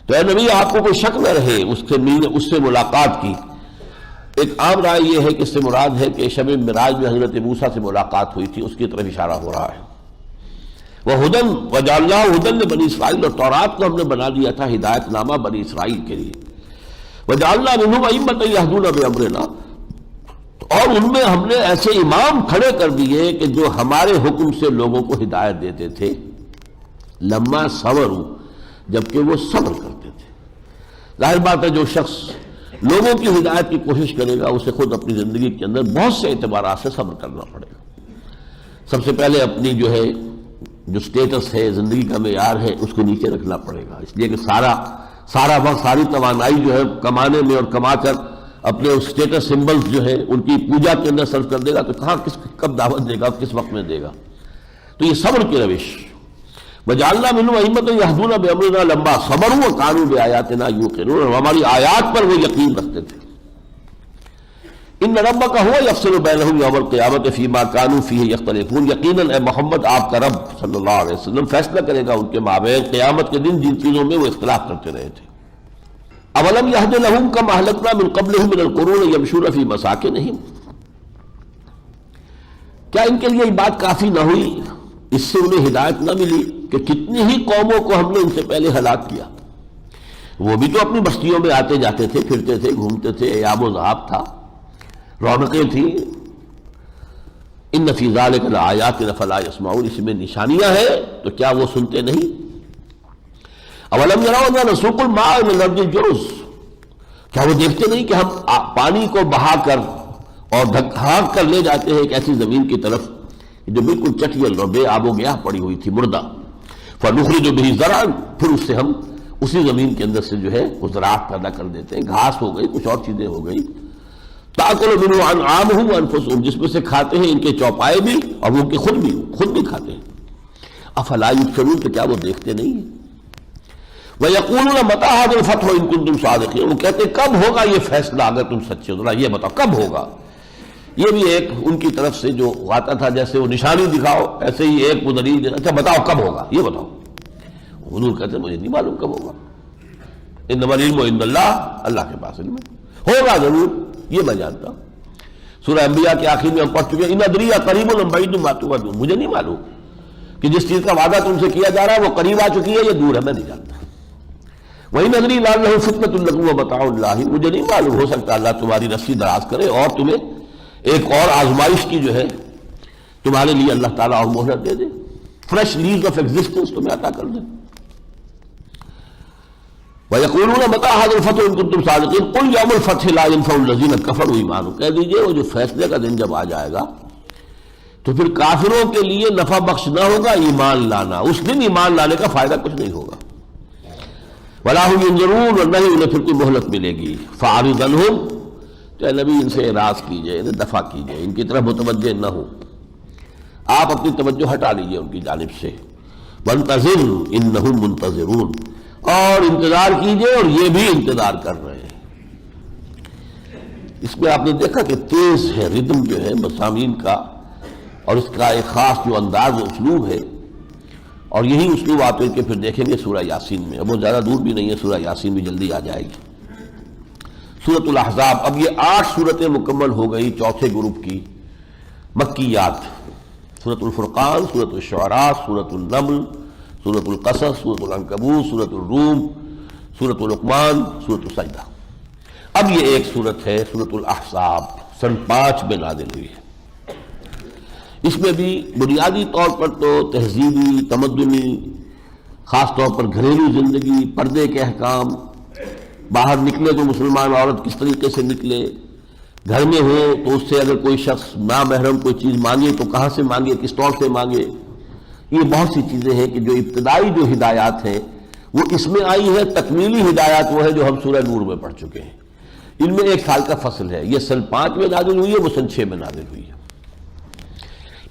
تو اے نبی آپ کو کوئی شک نہ رہے اس سے ملاقات کی. ایک عام رائے یہ ہے کہ اس سے مراد ہے کہ شب معراج میں حضرت موسیٰ سے ملاقات ہوئی تھی، اس کی طرف اشارہ ہو رہا ہے. وَهُدًى وَجَعَلْنَاهُ هُدًى لِبَنِي إِسْرَائِيلَ، اور تورات کو ہم نے بنا دیا تھا ہدایت نامہ بنی اسرائیل کے لیے. وَجَعَلْنَا مِنْهُمْ أَئِمَّةً يَهْدُونَ بِأَمْرِنَا، اور ان میں ہم نے ایسے امام کھڑے کر دیے کہ جو ہمارے حکم سے لوگوں کو ہدایت دیتے تھے. لما صبروا، جبکہ وہ صبر کرتے تھے. ظاہر بات ہے جو شخص لوگوں کی ہدایت کی کوشش کرے گا اسے خود اپنی زندگی کے اندر بہت سے اعتبارات سے صبر کرنا پڑے گا. سب سے پہلے اپنی جو سٹیٹس ہے، زندگی کا معیار ہے، اس کو نیچے رکھنا پڑے گا، اس لیے کہ سارا وقت ساری توانائی جو ہے کمانے میں اور کما کر اپنے اس سٹیٹس سمبلز جو ہے ان کی پوجا کے اندر صرف کر دے گا تو کہاں کب دعوت دے گا، کس وقت میں دے گا. تو یہ صبر کی روش. وَجَعَلْنَا مِنْهُمْ أَئِمَّةً يَهْدُونَ بِأَمْرِنَا لَمَّا صَبَرُوا وَكَانُوا بِآيَاتِنَا يُوقِنُونَ، اور ہماری آیات پر وہ یقین رکھتے تھے. إِنَّ رَبَّكَ هُوَ يَفْصِلُ بَيْنَهُمْ يَوْمَ الْقِيَامَةِ فِيمَا كَانُوا فِيهِ يَخْتَلِفُونَ، یقیناً اے محمد آپ کا رب صلی اللہ علیہ وسلم فیصلہ کرے گا ان کے مابین قیامت کے دن جن چیزوں میں وہ اختلاف کرتے رہے تھے. اولم یہد لہم کم اہلکنا من قبلہم من القرون یمشون فی مساکنہم، کیا ان کے لیے یہ بات کافی نہ ہوئی، اس سے انہیں ہدایت نہ ملی کہ کتنی ہی قوموں کو ہم نے ان سے پہلے ہلاک کیا. وہ بھی تو اپنی بستیوں میں آتے جاتے تھے، پھرتے تھے، گھومتے تھے، ایاب و ذہاب تھا، رونقیں تھیں. ان فی ذلک لآیات فلا یسمعون، اس میں نشانیاں ہیں تو کیا وہ سنتے نہیں. اولم یروا انا نسوق الماء من الارض الجرز، کیا وہ دیکھتے نہیں کہ ہم پانی کو بہا کر اور ہانک کر لے جاتے ہیں ایک ایسی زمین کی طرف جو بالکل چٹیل اور بے آب و گیاہ پڑی ہوئی تھی، مردہ. فنخرج به زرعا، پھر اس سے ہم اسی زمین کے اندر سے جو ہے وہ زراعت پیدا کر دیتے ہیں، گھاس ہو گئی، کچھ اور چیزیں ہو گئی. تاکل منه انعامهم وانفسهم، جس میں سے کھاتے ہیں ان کے چوپائے بھی اور وہ ان کے خود بھی کھاتے ہیں. افلا یبصرون، تو کیا وہ دیکھتے نہیں ہیں. وَيَقُولُونَ مَتَىٰ هَٰذَا الْفَتْحُ إِن كُنتُمْ صَادِقِينَ، وہ کہتے ہیں کب ہوگا یہ فیصلہ اگر تم سچے ہو، ذرا یہ بتاؤ کب ہوگا. یہ بھی ایک ان کی طرف سے جو آتا تھا، جیسے وہ نشانی دکھاؤ ایسے ہی ایک وہ دلیل دینا، اچھا بتاؤ کب ہوگا، یہ بتاؤ. حضور کہتے ہیں مجھے نہیں معلوم کب ہوگا. انما العلم عند اللہ، اللہ کے پاس علم ہے، ہوگا ضرور، یہ میں جانتا ہوں. سورہ انبیاء کے آخر میں ہم پڑھ چکے ہیں، ان ادری قریب ام بعید ما توعدون، مجھے نہیں معلوم کہ جس چیز کا وعدہ تم سے کیا جا رہا ہے وہ قریب آ چکی ہے یا دور ہے، میں نہیں جانتا. وَإِنْ أَدْرِي لَعَلَّهُ فِتْنَةٌ لَكُمْ وَمَتَاعٌ لَّهٍ، مجھے نہیں معلوم، ہو سکتا ہے اللہ تمہاری رسی دراز کرے اور تمہیں ایک اور آزمائش کی جو ہے تمہارے لیے اللہ تعالیٰ اور مہلت دے دے، فریش لیز آف ایگزسٹنس تمہیں عطا کر دے. وَيَقُولُونَ مَتَىٰ هَٰذَا الْفَتْحُ إِن كُنتُمْ صَادِقِينَ قُلْ يَوْمُ الْفَتْحِ لَا يَنفَعُ الَّذِينَ كَفَرُوا إِيمَانُهُمْ، کہہ دیجئے وہ جو فیصلے کا دن جب آ جائے گا تو پھر کافروں کے لیے نفع بخش نہ ہوگا ایمان لانا، اس دن ایمان لانے کا فائدہ کچھ نہیں ہوگا. وَلَا هُمْ يُنظَرُونَ، اور نہ ہی انہیں پھر کوئی مہلت ملے گی. فَأَعْرِضْ عَنْهُمْ، تو اے نبی ان سے اعراض کیجئے، انہیں دفع کیجئے، ان کی طرف متوجہ نہ ہو، آپ اپنی توجہ ہٹا لیجئے ان کی جانب سے. وَانْتَظِرْ إِنَّهُمْ مُنْتَظِرُونَ، اور انتظار کیجئے اور یہ بھی انتظار کر رہے ہیں. اس میں آپ نے دیکھا کہ تیز ہے ردم جو ہے مضامین کا، اور اس کا ایک خاص جو انداز و اسلوب ہے، اور یہی اسلوب آپ کے پھر دیکھیں گے سورہ یاسین میں. اب وہ زیادہ دور بھی نہیں ہے، سورہ یاسین بھی جلدی آ جائے گی. سورۃ الاحزاب، اب یہ 8 صورتیں مکمل ہو گئی چوتھے گروپ کی مکیات. سورۃ الفرقان، سورۃ الشعراء، سورۃ النمل، سورۃ القصص، سورۃ العنکبوت، سورۃ الروم، سورۃ لقمان، سورۃ السجدہ. اب یہ ایک صورت ہے سورۃ الاحزاب، سن 5 میں نازل ہوئی ہے. اس میں بھی بنیادی طور پر تو تہذیبی، تمدنی، خاص طور پر گھریلو زندگی، پردے کے احکام، باہر نکلے تو مسلمان عورت کس طریقے سے نکلے، گھر میں ہو تو اس سے اگر کوئی شخص نامحرم کوئی چیز مانگے تو کہاں سے مانگے، کس طور سے مانگے، یہ بہت سی چیزیں ہیں کہ جو ابتدائی جو ہدایات ہیں وہ اس میں آئی ہے، تکمیلی ہدایات وہ ہے جو ہم سورہ نور میں پڑھ چکے ہیں۔ ان میں 1 سال کا فصل ہے، یہ سن 5 میں نازل ہوئی ہے، وہ سن 6 میں نازل ہوئی ہے۔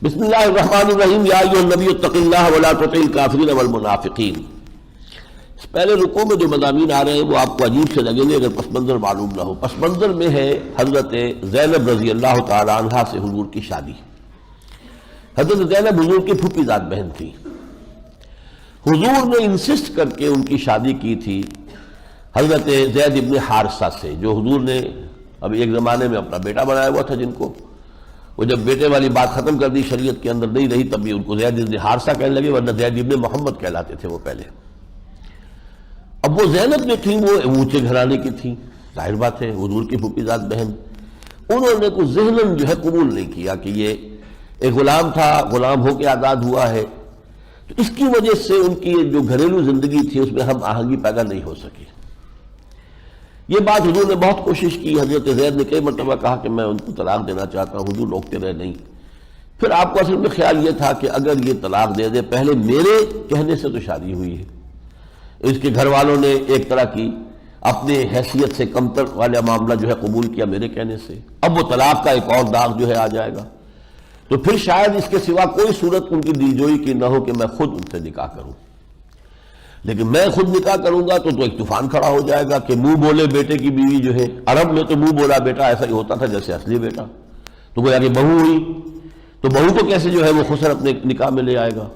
بسم اللہ الرحمن الرحیم، یا ایھا النبی اتق اللہ ولا تطع الکافرین والمنافقین۔ اس پہلے رکوع میں جو مضامین آ رہے ہیں وہ آپ کو عجیب سے لگیں گے اگر پس منظر معلوم نہ ہو۔ پس منظر میں ہے حضرت زینب رضی اللہ تعالی عنہا سے حضور کی شادی۔ حضرت زینب حضور کی پھوپھی ذات بہن تھی۔ حضور نے انسسٹ کر کے ان کی شادی کی تھی حضرت زید ابن حارثہ سے، جو حضور نے ابھی ایک زمانے میں اپنا بیٹا بنایا ہوا تھا، جن کو وہ جب بیٹے والی بات ختم کر دی شریعت کے اندر نہیں رہی، تب بھی ان کو زید ابن حارثہ کہنے لگے، ورنہ زید ابن محمد کہلاتے تھے وہ پہلے۔ اب وہ زینب جو تھیں وہ اونچے گھرانے کی تھیں، ظاہر بات ہے حضور کی پھوپھی ذات بہن، انہوں نے کچھ ذہناً جو ہے قبول نہیں کیا کہ یہ ایک غلام تھا، غلام ہو کے آزاد ہوا ہے، تو اس کی وجہ سے ان کی جو گھریلو زندگی تھی اس میں ہم آہنگی پیدا نہیں ہو سکی۔ یہ بات حضور نے بہت کوشش کی، حضرت زید نے کئی مرتبہ کہا کہ میں ان کو طلاق دینا چاہتا ہوں، حضور روکتے رہے نہیں۔ پھر آپ کو اصل میں خیال یہ تھا کہ اگر یہ طلاق دے دے، پہلے میرے کہنے سے تو شادی ہوئی ہے، اس کے گھر والوں نے ایک طرح کی اپنے حیثیت سے کمتر والا معاملہ جو ہے قبول کیا میرے کہنے سے، اب وہ طلاق کا ایک اور داغ جو ہے آ جائے گا، تو پھر شاید اس کے سوا کوئی صورت ان کی دلجوئی کی نہ ہو کہ میں خود ان سے نکاح کروں۔ لیکن میں خود نکاح کروں گا تو ایک طوفان کھڑا ہو جائے گا کہ منہ بولے بیٹے کی بیوی جو ہے، عرب میں تو منہ بولا بیٹا ایسا ہی ہوتا تھا جیسے اصلی بیٹا، تو گویا کہ بہو ہوئی تو بہو کو کیسے جو ہے وہ خسر اپنے نکاح میں لے آئے گا۔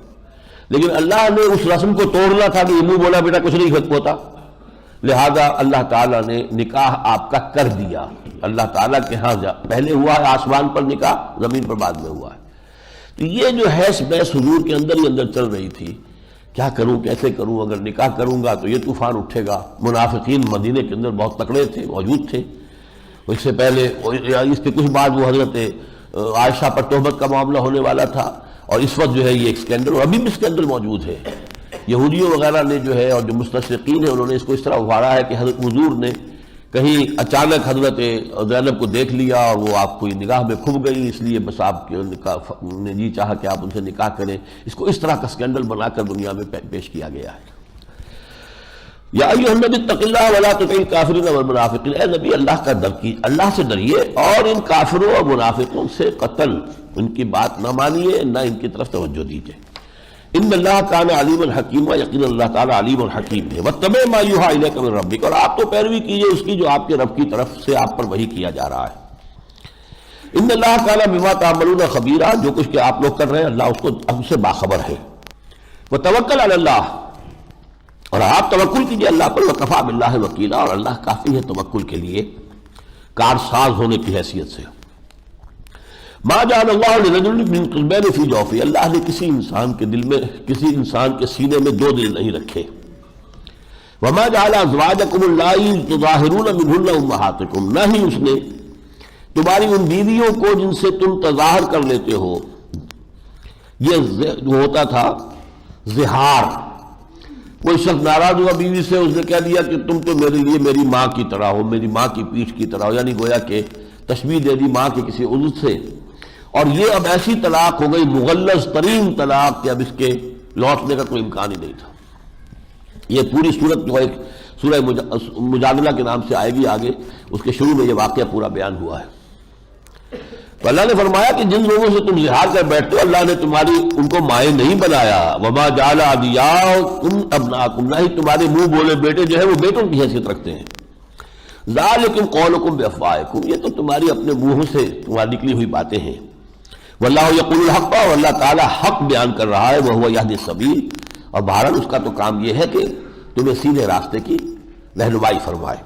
لیکن اللہ نے اس رسم کو توڑنا تھا کہ یہ منہ بولا بیٹا کچھ نہیں ہوتا، لہذا اللہ تعالیٰ نے نکاح آپ کا کر دیا۔ اللہ تعالیٰ کے ہاں پہلے ہوا ہے آسمان پر نکاح، زمین پر بعد میں ہوا ہے۔ تو یہ جو حیث بحث حضور کے اندر ہی اندر چل رہی تھی، کیا کروں کیسے کروں، اگر نکاح کروں گا تو یہ طوفان اٹھے گا۔ منافقین مدینے کے اندر بہت تکڑے تھے، موجود تھے، اس سے پہلے اس کے کچھ بعد وہ حضرت عائشہ پر تہمت کا معاملہ ہونے والا تھا، اور اس وقت جو ہے یہ ایک سکینڈل، اور ابھی بھی سکینڈل موجود ہے۔ یہودیوں وغیرہ نے جو ہے اور جو مستشرقین ہیں انہوں نے اس کو اس طرح ابھارا ہے کہ حضرت حضور نے کہیں اچانک حضرت زینب کو دیکھ لیا اور وہ آپ کو نگاہ میں کھب گئی، اس لیے بس آپ نے جی چاہا کہ آپ ان سے نکاح کریں۔ اس کو اس طرح کا سکینڈل بنا کر دنیا میں پیش کیا گیا ہے۔ یا ایھا النبی اتق اللہ ولا تطع الکافرین والمنافقین، اے نبی اللہ کا ڈر کی، اللہ سے ڈریے اور ان کافروں اور منافقوں سے قطعاً ان کی بات نہ مانیے، نہ ان کی طرف توجہ دیجیے۔ ان اللہ کان علیما حکیما، یقینا اللہ تعالیٰ علیم الحکیم ہے۔ واتبع ما یوحی الیک من ربک، اور آپ تو پیروی کیجیے اس کی جو آپ کے رب کی طرف سے آپ پر وحی کیا جا رہا ہے۔ ان اللہ کان بما تعملون خبیرا، جو کچھ کہ آپ لوگ کر رہے ہیں اللہ اس کو اب سے باخبر ہے۔ وتوکل علی اللہ، اور آپ توکل کیجیے اللہ پر، وکفی باللہ وکیلا، اور اللہ کافی ہے توکل کے لیے کارساز ہونے کی حیثیت سے۔ ما جعل اللہ لرجل من قلبین فی جوفہ، اللہ نے کسی انسان کے دل میں، کسی انسان کے سینے میں 2 دل نہیں رکھے۔ وما جعل ازواجکم اللائي تظاہرون منہن امہاتکم، نہ ہی اس نے تمہاری ان بیویوں کو جن سے تم تظاہر کر لیتے ہو، یہ ہوتا تھا زہار۔ کوئی شخص ناراض ہوا بیوی سے، اس نے کہہ دیا کہ تم تو میرے لیے میری ماں کی طرح ہو، میری ماں کی پیٹھ کی طرح ہو، یعنی گویا کہ تشبیہ دے دی ماں کے کسی عضو سے، اور یہ اب ایسی طلاق ہو گئی مغلظ ترین طلاق کہ اب اس کے لوٹنے کا کوئی امکان ہی نہیں تھا۔ یہ پوری صورت جو ایک سورہ مجادلہ کے نام سے آئے گی آگے، اس کے شروع میں یہ واقعہ پورا بیان ہوا ہے۔ تو اللہ نے فرمایا کہ جن لوگوں سے تم زہار کر بیٹھتے ہو اللہ نے تمہاری ان کو مائیں نہیں بنایا۔ وما جعل ادعیاءکم ابناءکم، نہ ہی تمہارے منہ بولے بیٹے جو ہے وہ بیٹوں کی حیثیت رکھتے ہیں۔ ذالکم قولکم بافواہکم، یہ تو تمہاری اپنے منہوں سے تمہاری نکلی ہوئی باتیں ہیں۔ واللہ یقول الحق، اور اللہ تعالیٰ حق بیان کر رہا ہے، وہو یہدی السبیل، اور بہرحال اس کا تو کام یہ ہے کہ تمہیں سیدھے راستے کی رہنمائی فرمائے۔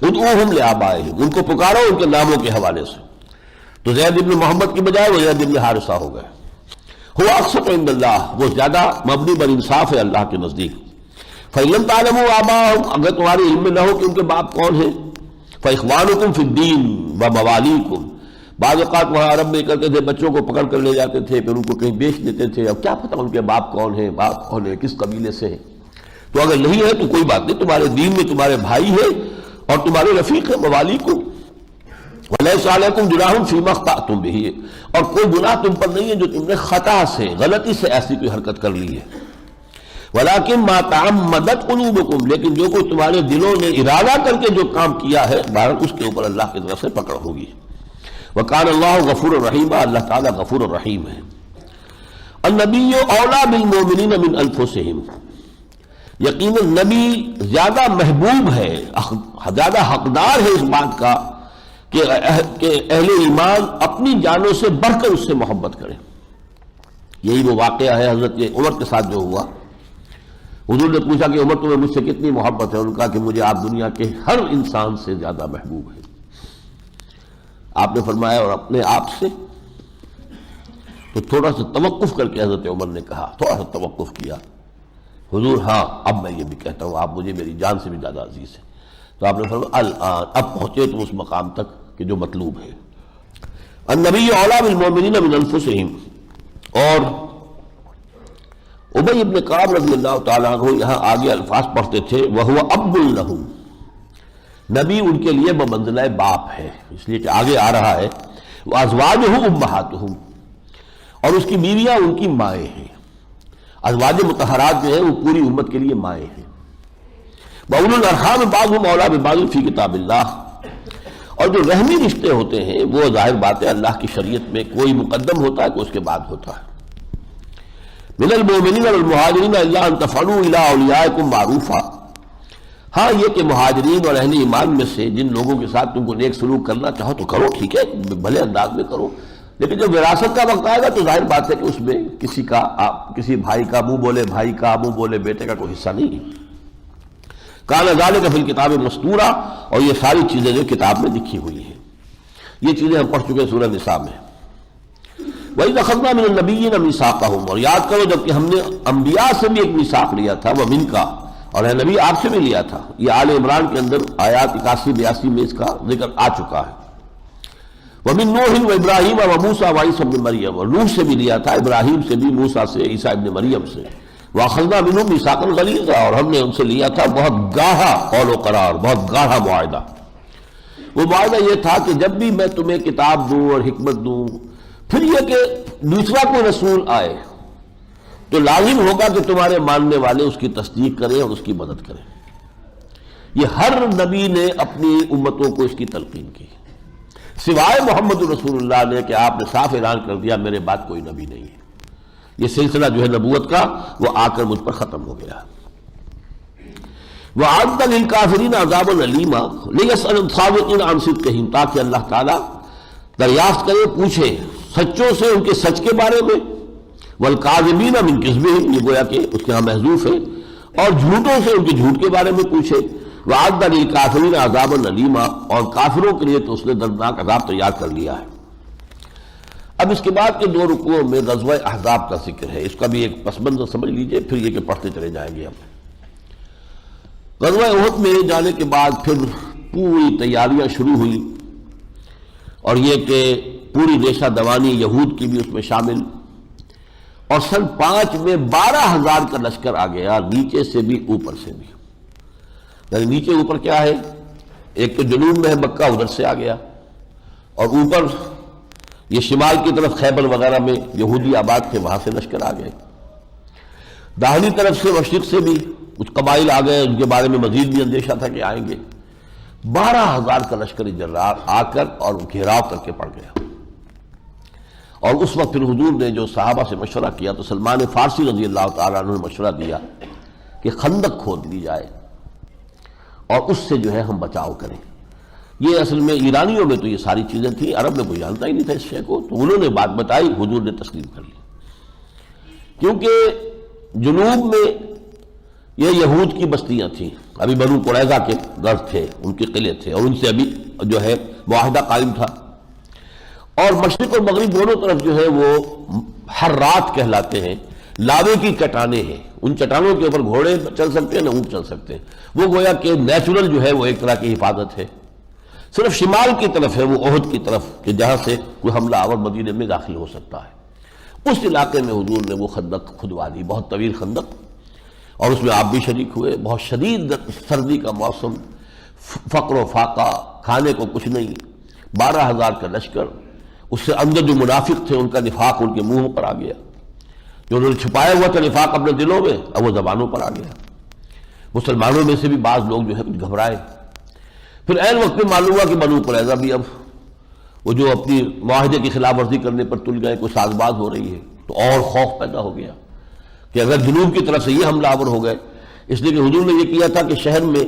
ادعوہم لآبائہم، ان کو پکارو ان کے ناموں کے حوالے سے۔ تو زید ابن محمد کی بجائے وہ زید ابن حارثہ ہو گئے۔ هو اقسط عند اللہ، وہ زیادہ مبنی بر انصاف ہے اللہ کے نزدیک۔ فإن لم تعلموا آباءهم، اگر تمہارے علم میں نہ ہو کہ ان کے باپ کون ہیں، فإخوانكم في الدين ومواليكم، بعض اوقات وہاں عرب میں کرتے تھے بچوں کو پکڑ کر لے جاتے تھے پھر ان کو کہیں بیچ دیتے تھے، اب کیا پتہ ان کے باپ کون ہیں، باپ کون ہے، کس قبیلے سے ہیں۔ تو اگر نہیں ہے تو کوئی بات نہیں، تمہارے دین میں تمہارے بھائی ہیں اور تمہارے رفیق ہیں، موالیکم، وَلَيْسَ عَلَيْكُمْ جُنَاحٌ فِيمَا اخْطَأْتُمْ بِهِ، اور کوئی گناہ تم پر نہیں ہے جو تم نے خطا سے، غلطی سے ایسی کوئی حرکت کر لی ہے. وَلَكِنْ مَا تَعَمَّدَتْ قُلُوبُكُمْ، لیکن جو کوئی تمہارے دلوں نے ارادہ کر کے جو کام کیا ہے بہرحال اس کے اوپر اللہ کی طرف سے پکڑ ہوگی. وَكَانَ اللَّهُ غَفُورًا رَحِيمًا، اللہ تعالیٰ غفور الرحیم ہے. النبی اولیٰ بالمؤمنین من انفسہم، یقیناً نبی زیادہ محبوب ہے، زیادہ حقدار ہے اس بات کا کہ اہل ایمان اپنی جانوں سے بڑھ کر اس سے محبت کریں. یہی وہ واقعہ ہے حضرت عمر کے ساتھ جو ہوا. حضور نے پوچھا کہ عمر تمہیں مجھ سے کتنی محبت ہے؟ انہوں نے کہا کہ مجھے آپ دنیا کے ہر انسان سے زیادہ محبوب ہے. آپ نے فرمایا اور اپنے آپ سے؟ تو تھوڑا سا توقف کر کے حضرت عمر نے کہا، تھوڑا سا توقف کیا. حضور ہاں اب میں یہ بھی کہتا ہوں آپ مجھے میری جان سے بھی زیادہ عزیز ہیں. تو آپ نے فرمایا الآن، اب پہنچے تم اس مقام تک کہ جو مطلوب ہے. النبی اولیٰ بالمؤمنین من انفسہم، اور ابی ابن کعب رضی اللہ تعالیٰ عنہ یہاں آگے الفاظ پڑھتے تھے وَهُوَ أَبٌّ لَهُمْ، نبی ان کے لیے بمنزلہ باپ ہے، اس لیے کہ آگے آ رہا ہے وَأَزْوَاجُهُ أُمَّهَاتُهُمْ، اور اس کی بیویاں ان کی مائیں ہیں. ازواج مطہرات جو ہیں وہ پوری امت کے لیے مائیں ہیں. وَأُولُو الْأَرْحَامِ بَعْضُهُمْ أَوْلَىٰ بِبَعْضٍ فِي کتاب اللہ، اور جو رحمی رشتے ہوتے ہیں وہ ظاہر بات ہے اللہ کی شریعت میں کوئی مقدم ہوتا ہے کوئی اس کے بعد ہوتا ہے. من المؤمنین والمہاجرین الا ان تفعلوا الی اولیاءکم معروفا، ہاں یہ کہ مہاجرین اور اہل ایمان میں سے جن لوگوں کے ساتھ تم کو نیک سلوک کرنا چاہو تو کرو، ٹھیک ہے بھلے انداز میں کرو، لیکن جب وراثت کا وقت آئے گا تو ظاہر بات ہے کہ اس میں کسی بھائی کا منہ بولے بھائی کا، منہ بولے بیٹے کا کوئی حصہ نہیں ہے. کان ذالک فی الکتاب مسطورا، اور یہ ساری چیزیں جو کتاب میں لکھی ہوئی ہیں. یہ چیزیں ہم پڑھ چکے ہیں سورہ نساء میں. وَإِذْ أَخَذْنَا مِنَ النَّبِيِّينَ مِيثَاقَهُمْ، اور یاد کرو جب کہ ہم نے انبیاء سے بھی ایک میثاق لیا تھا، وَمِنْكَ، اور اے نبی آپ سے بھی لیا تھا. یہ آل عمران کے اندر آیات 81-82 میں اس کا ذکر آ چکا ہے. وَمِن نُوحٍ وَإِبْرَاهِيمَ وَمُوسَىٰ وَعِيسَىٰ ابْنِ مَرْيَمَ، اور نوح سے بھی لیا تھا، ابراہیم سے بھی، موسیٰ سے، عیسیٰ ابن مریم سے. وَأَخَذْنَا مِنْهُم مِيثَاقًا غَلِيظًا، اور ہم نے ان سے لیا تھا بہت گاڑھا قول و قرار، بہت گاڑھا معاہدہ. وہ معاہدہ یہ تھا کہ جب بھی میں تمہیں کتاب دوں اور حکمت دوں، پھر یہ کہ دوسرا کوئی رسول آئے تو لازم ہوگا کہ تمہارے ماننے والے اس کی تصدیق کریں اور اس کی مدد کریں. یہ ہر نبی نے اپنی امتوں کو اس کی تلقین کی، سوائے محمد رسول اللہ نے کہ آپ نے صاف اعلان کر دیا میرے بعد کوئی نبی نہیں ہے. یہ سلسلہ جو ہے نبوت کا وہ آ کر مجھ پر ختم ہو گیا. وَأَعَدَّ لِلْكَافِرِينَ عَذَابًا أَلِيمًا لِيَسْأَلَ الصَّادِقِينَ عَنْ صِدْقِهِمْ، تاکہ اللہ تعالیٰ دریافت کرے، پوچھے سچوں سے ان کے سچ کے بارے میں. وَالْكَاذِبِينَ مِنْ كِذْبِهِمْ، یہ گویا کہ اس کے ہاں محذوف ہے، اور جھوٹوں سے ان کے جھوٹ کے بارے میں پوچھے. وَأَعَدَّ لِلْكَافِرِينَ عَذَابًا أَلِيمًا، اور کافروں کے لیے تو اس نے دردناک عذاب تیار کر لیا ہے. اب اس کے بعد کے 2 رکوعوں میں غزوہ احزاب کا ذکر ہے، اس کا بھی ایک پس منظر سمجھ لیجئے، پھر یہ کہ پڑھتے چلے جائیں گے. ہم غزوہ احد میں جانے کے بعد پھر پوری تیاریاں شروع ہوئی، اور یہ کہ پوری ریشہ دوانی یہود کی بھی اس میں شامل، اور سن 5 میں 12,000 کا لشکر آ گیا، نیچے سے بھی اوپر سے بھی. یعنی نیچے اوپر کیا ہے، ایک تو جنوب میں ہے مکہ، ادھر سے آ گیا، اور اوپر یہ شمال کی طرف خیبر وغیرہ میں یہودی آباد تھے، وہاں سے لشکر آ گئے. داہنی طرف سے مشرق سے بھی کچھ قبائل آ گئے، ان کے بارے میں مزید بھی اندیشہ تھا کہ آئیں گے. 12,000 کا لشکر جرار آ کر اور گھیراؤ کر کے پڑ گیا. اور اس وقت پھر حضور نے جو صحابہ سے مشورہ کیا تو سلمان فارسی رضی اللہ تعالیٰ عنہ نے مشورہ دیا کہ خندق کھود لی جائے اور اس سے جو ہے ہم بچاؤ کریں. یہ اصل میں ایرانیوں میں تو یہ ساری چیزیں تھیں، عرب میں کوئی جانتا ہی نہیں تھا اس شے کو، تو انہوں نے بات بتائی، حضور نے تسلیم کر لی. کیونکہ جنوب میں یہ یہود کی بستیاں تھیں، ابھی بنو قریظہ کے گھر تھے، ان کے قلعے تھے، اور ان سے ابھی جو ہے معاہدہ قائم تھا. اور مشرق اور مغرب دونوں طرف جو ہے وہ حرات کہلاتے ہیں، لاوے کی چٹانیں ہیں، ان چٹانوں کے اوپر گھوڑے چل سکتے ہیں نہ اونٹ چل سکتے ہیں. وہ گویا کہ نیچرل جو ہے وہ ایک طرح کی حفاظت ہے. صرف شمال کی طرف ہے وہ احد کی طرف کہ جہاں سے کوئی حملہ آور مدینے میں داخل ہو سکتا ہے. اس علاقے میں حضور نے وہ خندق کھدوا دی، بہت طویل خندق، اور اس میں آپ بھی شریک ہوئے. بہت شدید سردی کا موسم، فقر و فاقہ، کھانے کو کچھ نہیں، 12,000 کا لشکر، اس سے اندر جو منافق تھے ان کا نفاق ان کے منہ پر آ گیا، جو انہوں نے چھپایا ہوا تھا نفاق اپنے دلوں میں، اب وہ زبانوں پر آ گیا۔ مسلمانوں میں سے بھی بعض لوگ جو ہے کچھ گھبرائے۔ پھر عین وقت میں معلوم ہوا کہ بنو قریظہ بھی اب وہ جو اپنی معاہدے کی خلاف ورزی کرنے پر تل گئے، کوئی ساز باز ہو رہی ہے، تو اور خوف پیدا ہو گیا کہ اگر جنوب کی طرف سے یہ حملہ آور ہو گئے، اس لیے کہ حضور نے یہ کیا تھا کہ شہر میں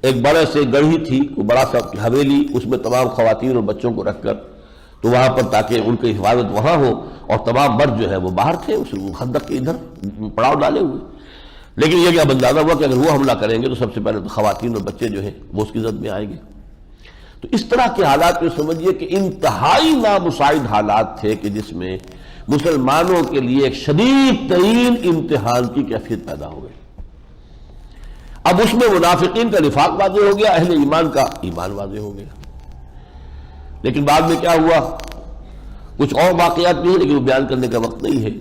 ایک بڑے سے گڑھی تھی، وہ بڑا سا حویلی، اس میں تمام خواتین اور بچوں کو رکھ کر، تو وہاں پر تاکہ ان کی حفاظت وہاں ہو، اور تمام مرد جو ہے وہ باہر تھے اس خندق کے ادھر پڑاؤ ڈالے ہوئے۔ لیکن یہ کہ اب اندازہ ہوا کہ اگر وہ حملہ کریں گے تو سب سے پہلے تو خواتین اور بچے جو ہیں وہ اس کی زد میں آئیں گے۔ تو اس طرح کے حالات میں سمجھیے کہ انتہائی نامساعد حالات تھے کہ جس میں مسلمانوں کے لیے ایک شدید ترین امتحان کی کیفیت پیدا ہو گئی۔ اب اس میں منافقین کا نفاق واضح ہو گیا، اہل ایمان کا ایمان واضح ہو گیا۔ لیکن بعد میں کیا ہوا، کچھ اور واقعات بھی ہیں لیکن وہ بیان کرنے کا وقت نہیں ہے۔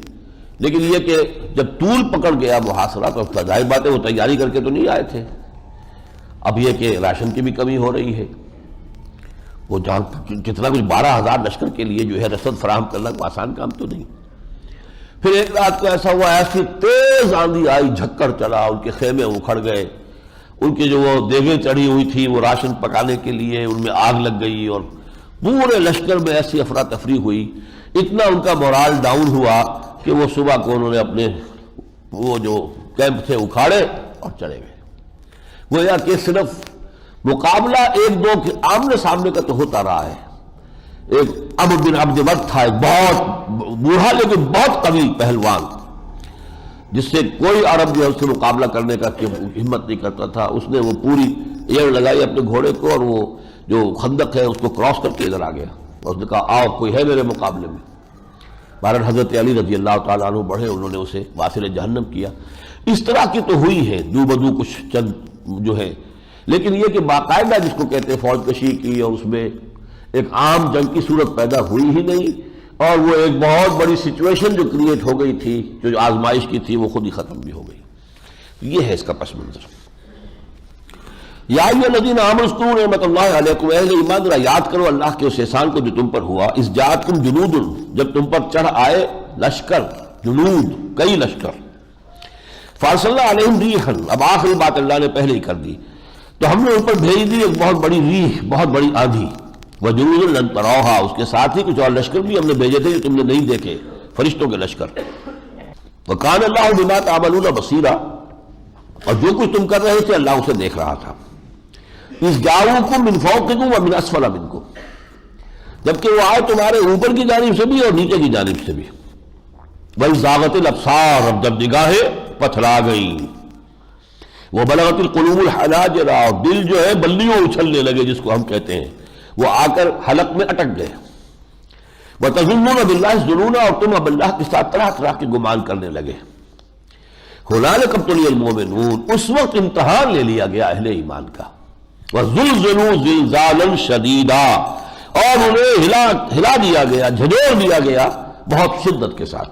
لیکن یہ کہ جب طول پکڑ گیا محاصرہ تو ظاہر بات ہے وہ تیاری کر کے تو نہیں آئے تھے۔ اب یہ کہ راشن کی بھی کمی ہو رہی ہے، وہ جہاں کتنا کچھ 12,000 لشکر کے لیے جو ہے رسد فراہم کرنا کوئی آسان کام تو نہیں۔ پھر ایک رات کو ایسا ہوا، ایسی تیز آندھی آئی، جھکڑ چلا، ان کے خیمے اکھڑ گئے، ان کی جو وہ دیگیں چڑھی ہوئی تھی وہ راشن پکانے کے لیے ان میں آگ لگ گئی، اور پورے لشکر میں ایسی افراتفری ہوئی، اتنا ان کا مورال ڈاؤن ہوا کہ وہ صبح کو انہوں نے اپنے وہ جو کیمپ تھے اکھاڑے اور چلے گئے۔ گویا کہ صرف مقابلہ ایک دو کے آمنے سامنے کا تو ہوتا رہا ہے۔ ایک عمرو بن عبد ود تھا، ایک بہت بوڑھا لیکن بہت قوی پہلوان، جس سے کوئی عرب جو ہے اس سے مقابلہ کرنے کا ہمت نہیں کرتا تھا۔ اس نے وہ پوری ایڑ لگائی اپنے گھوڑے کو، اور وہ جو خندق ہے اس کو کراس کر کے ادھر آ گیا، اور اس نے کہا آؤ کوئی ہے میرے مقابلے میں۔ بہرحال حضرت علی رضی اللہ تعالیٰ عنہ بڑھے، انہوں نے اسے واصل جہنم کیا۔ اس طرح کی تو ہوئی ہے دو بدو کچھ چند جو ہے، لیکن یہ کہ باقاعدہ جس کو کہتے ہیں فوج کشی کی، اور اس میں ایک عام جنگ کی صورت پیدا ہوئی ہی نہیں، اور وہ ایک بہت بڑی سچویشن جو کریٹ ہو گئی تھی، جو آزمائش کی تھی، وہ خود ہی ختم بھی ہو گئی۔ یہ ہے اس کا پس منظر۔ یا ایھا الذین آمنوا اذکروا نعمت اللہ علیکم، اہل ایمان ذرا یاد کرو اللہ کے اس احسان کو جو تم پر ہوا، اذ جاءتکم جنود، جب تم پر چڑھ آئے لشکر، جنود کئی لشکر، فارسلنا علیہم ریحا، اب آخری بات اللہ نے پہلے ہی کر دی، تو ہم نے ان پر بھیج دی ایک بہت بڑی ریح، بہت بڑی آندھی، وجنود لم تروها، اس کے ساتھ ہی کچھ اور لشکر بھی ہم نے بھیجے تھے جو تم نے نہیں دیکھے، فرشتوں کے لشکر۔ وکان اللہ بما تعملون بصیرا، اور جو کچھ تم کر رہے تھے اللہ اسے دیکھ رہا تھا۔ اذ جاؤکم من فوقکم ومن اسفل منکم، جبکہ وہ آئے تمہارے اوپر کی جانب سے بھی اور نیچے کی جانب سے بھی۔ وَإِذْ زَاغَتِ الْأَبْصَارُ، اب جب نگاہیں پتھرا گئیں، وَبَلَغَتِ الْقُلُوبُ الْحَنَاجِرَ، اور دل جو ہے بلیوں اچھلنے لگے جس کو ہم کہتے ہیں، وہ آ کر حلق میں اٹک گئے۔ وَتَظُنُّونَ بِاللَّهِ الظُّنُونَ، اور تم اب اللہ کے ساتھ طرح طرح کے گمان کرنے لگے۔ هُنَالِكَ ابْتُلِيَ الْمُؤْمِنُونَ، اس وقت امتحان لے لیا گیا اہل ایمان کا۔ وَزُلْزِلُوا زِلْزَالًا شَدِيدًا، اور انہیں ہلا دیا گیا، جھنجھوڑ دیا گیا بہت شدت کے ساتھ۔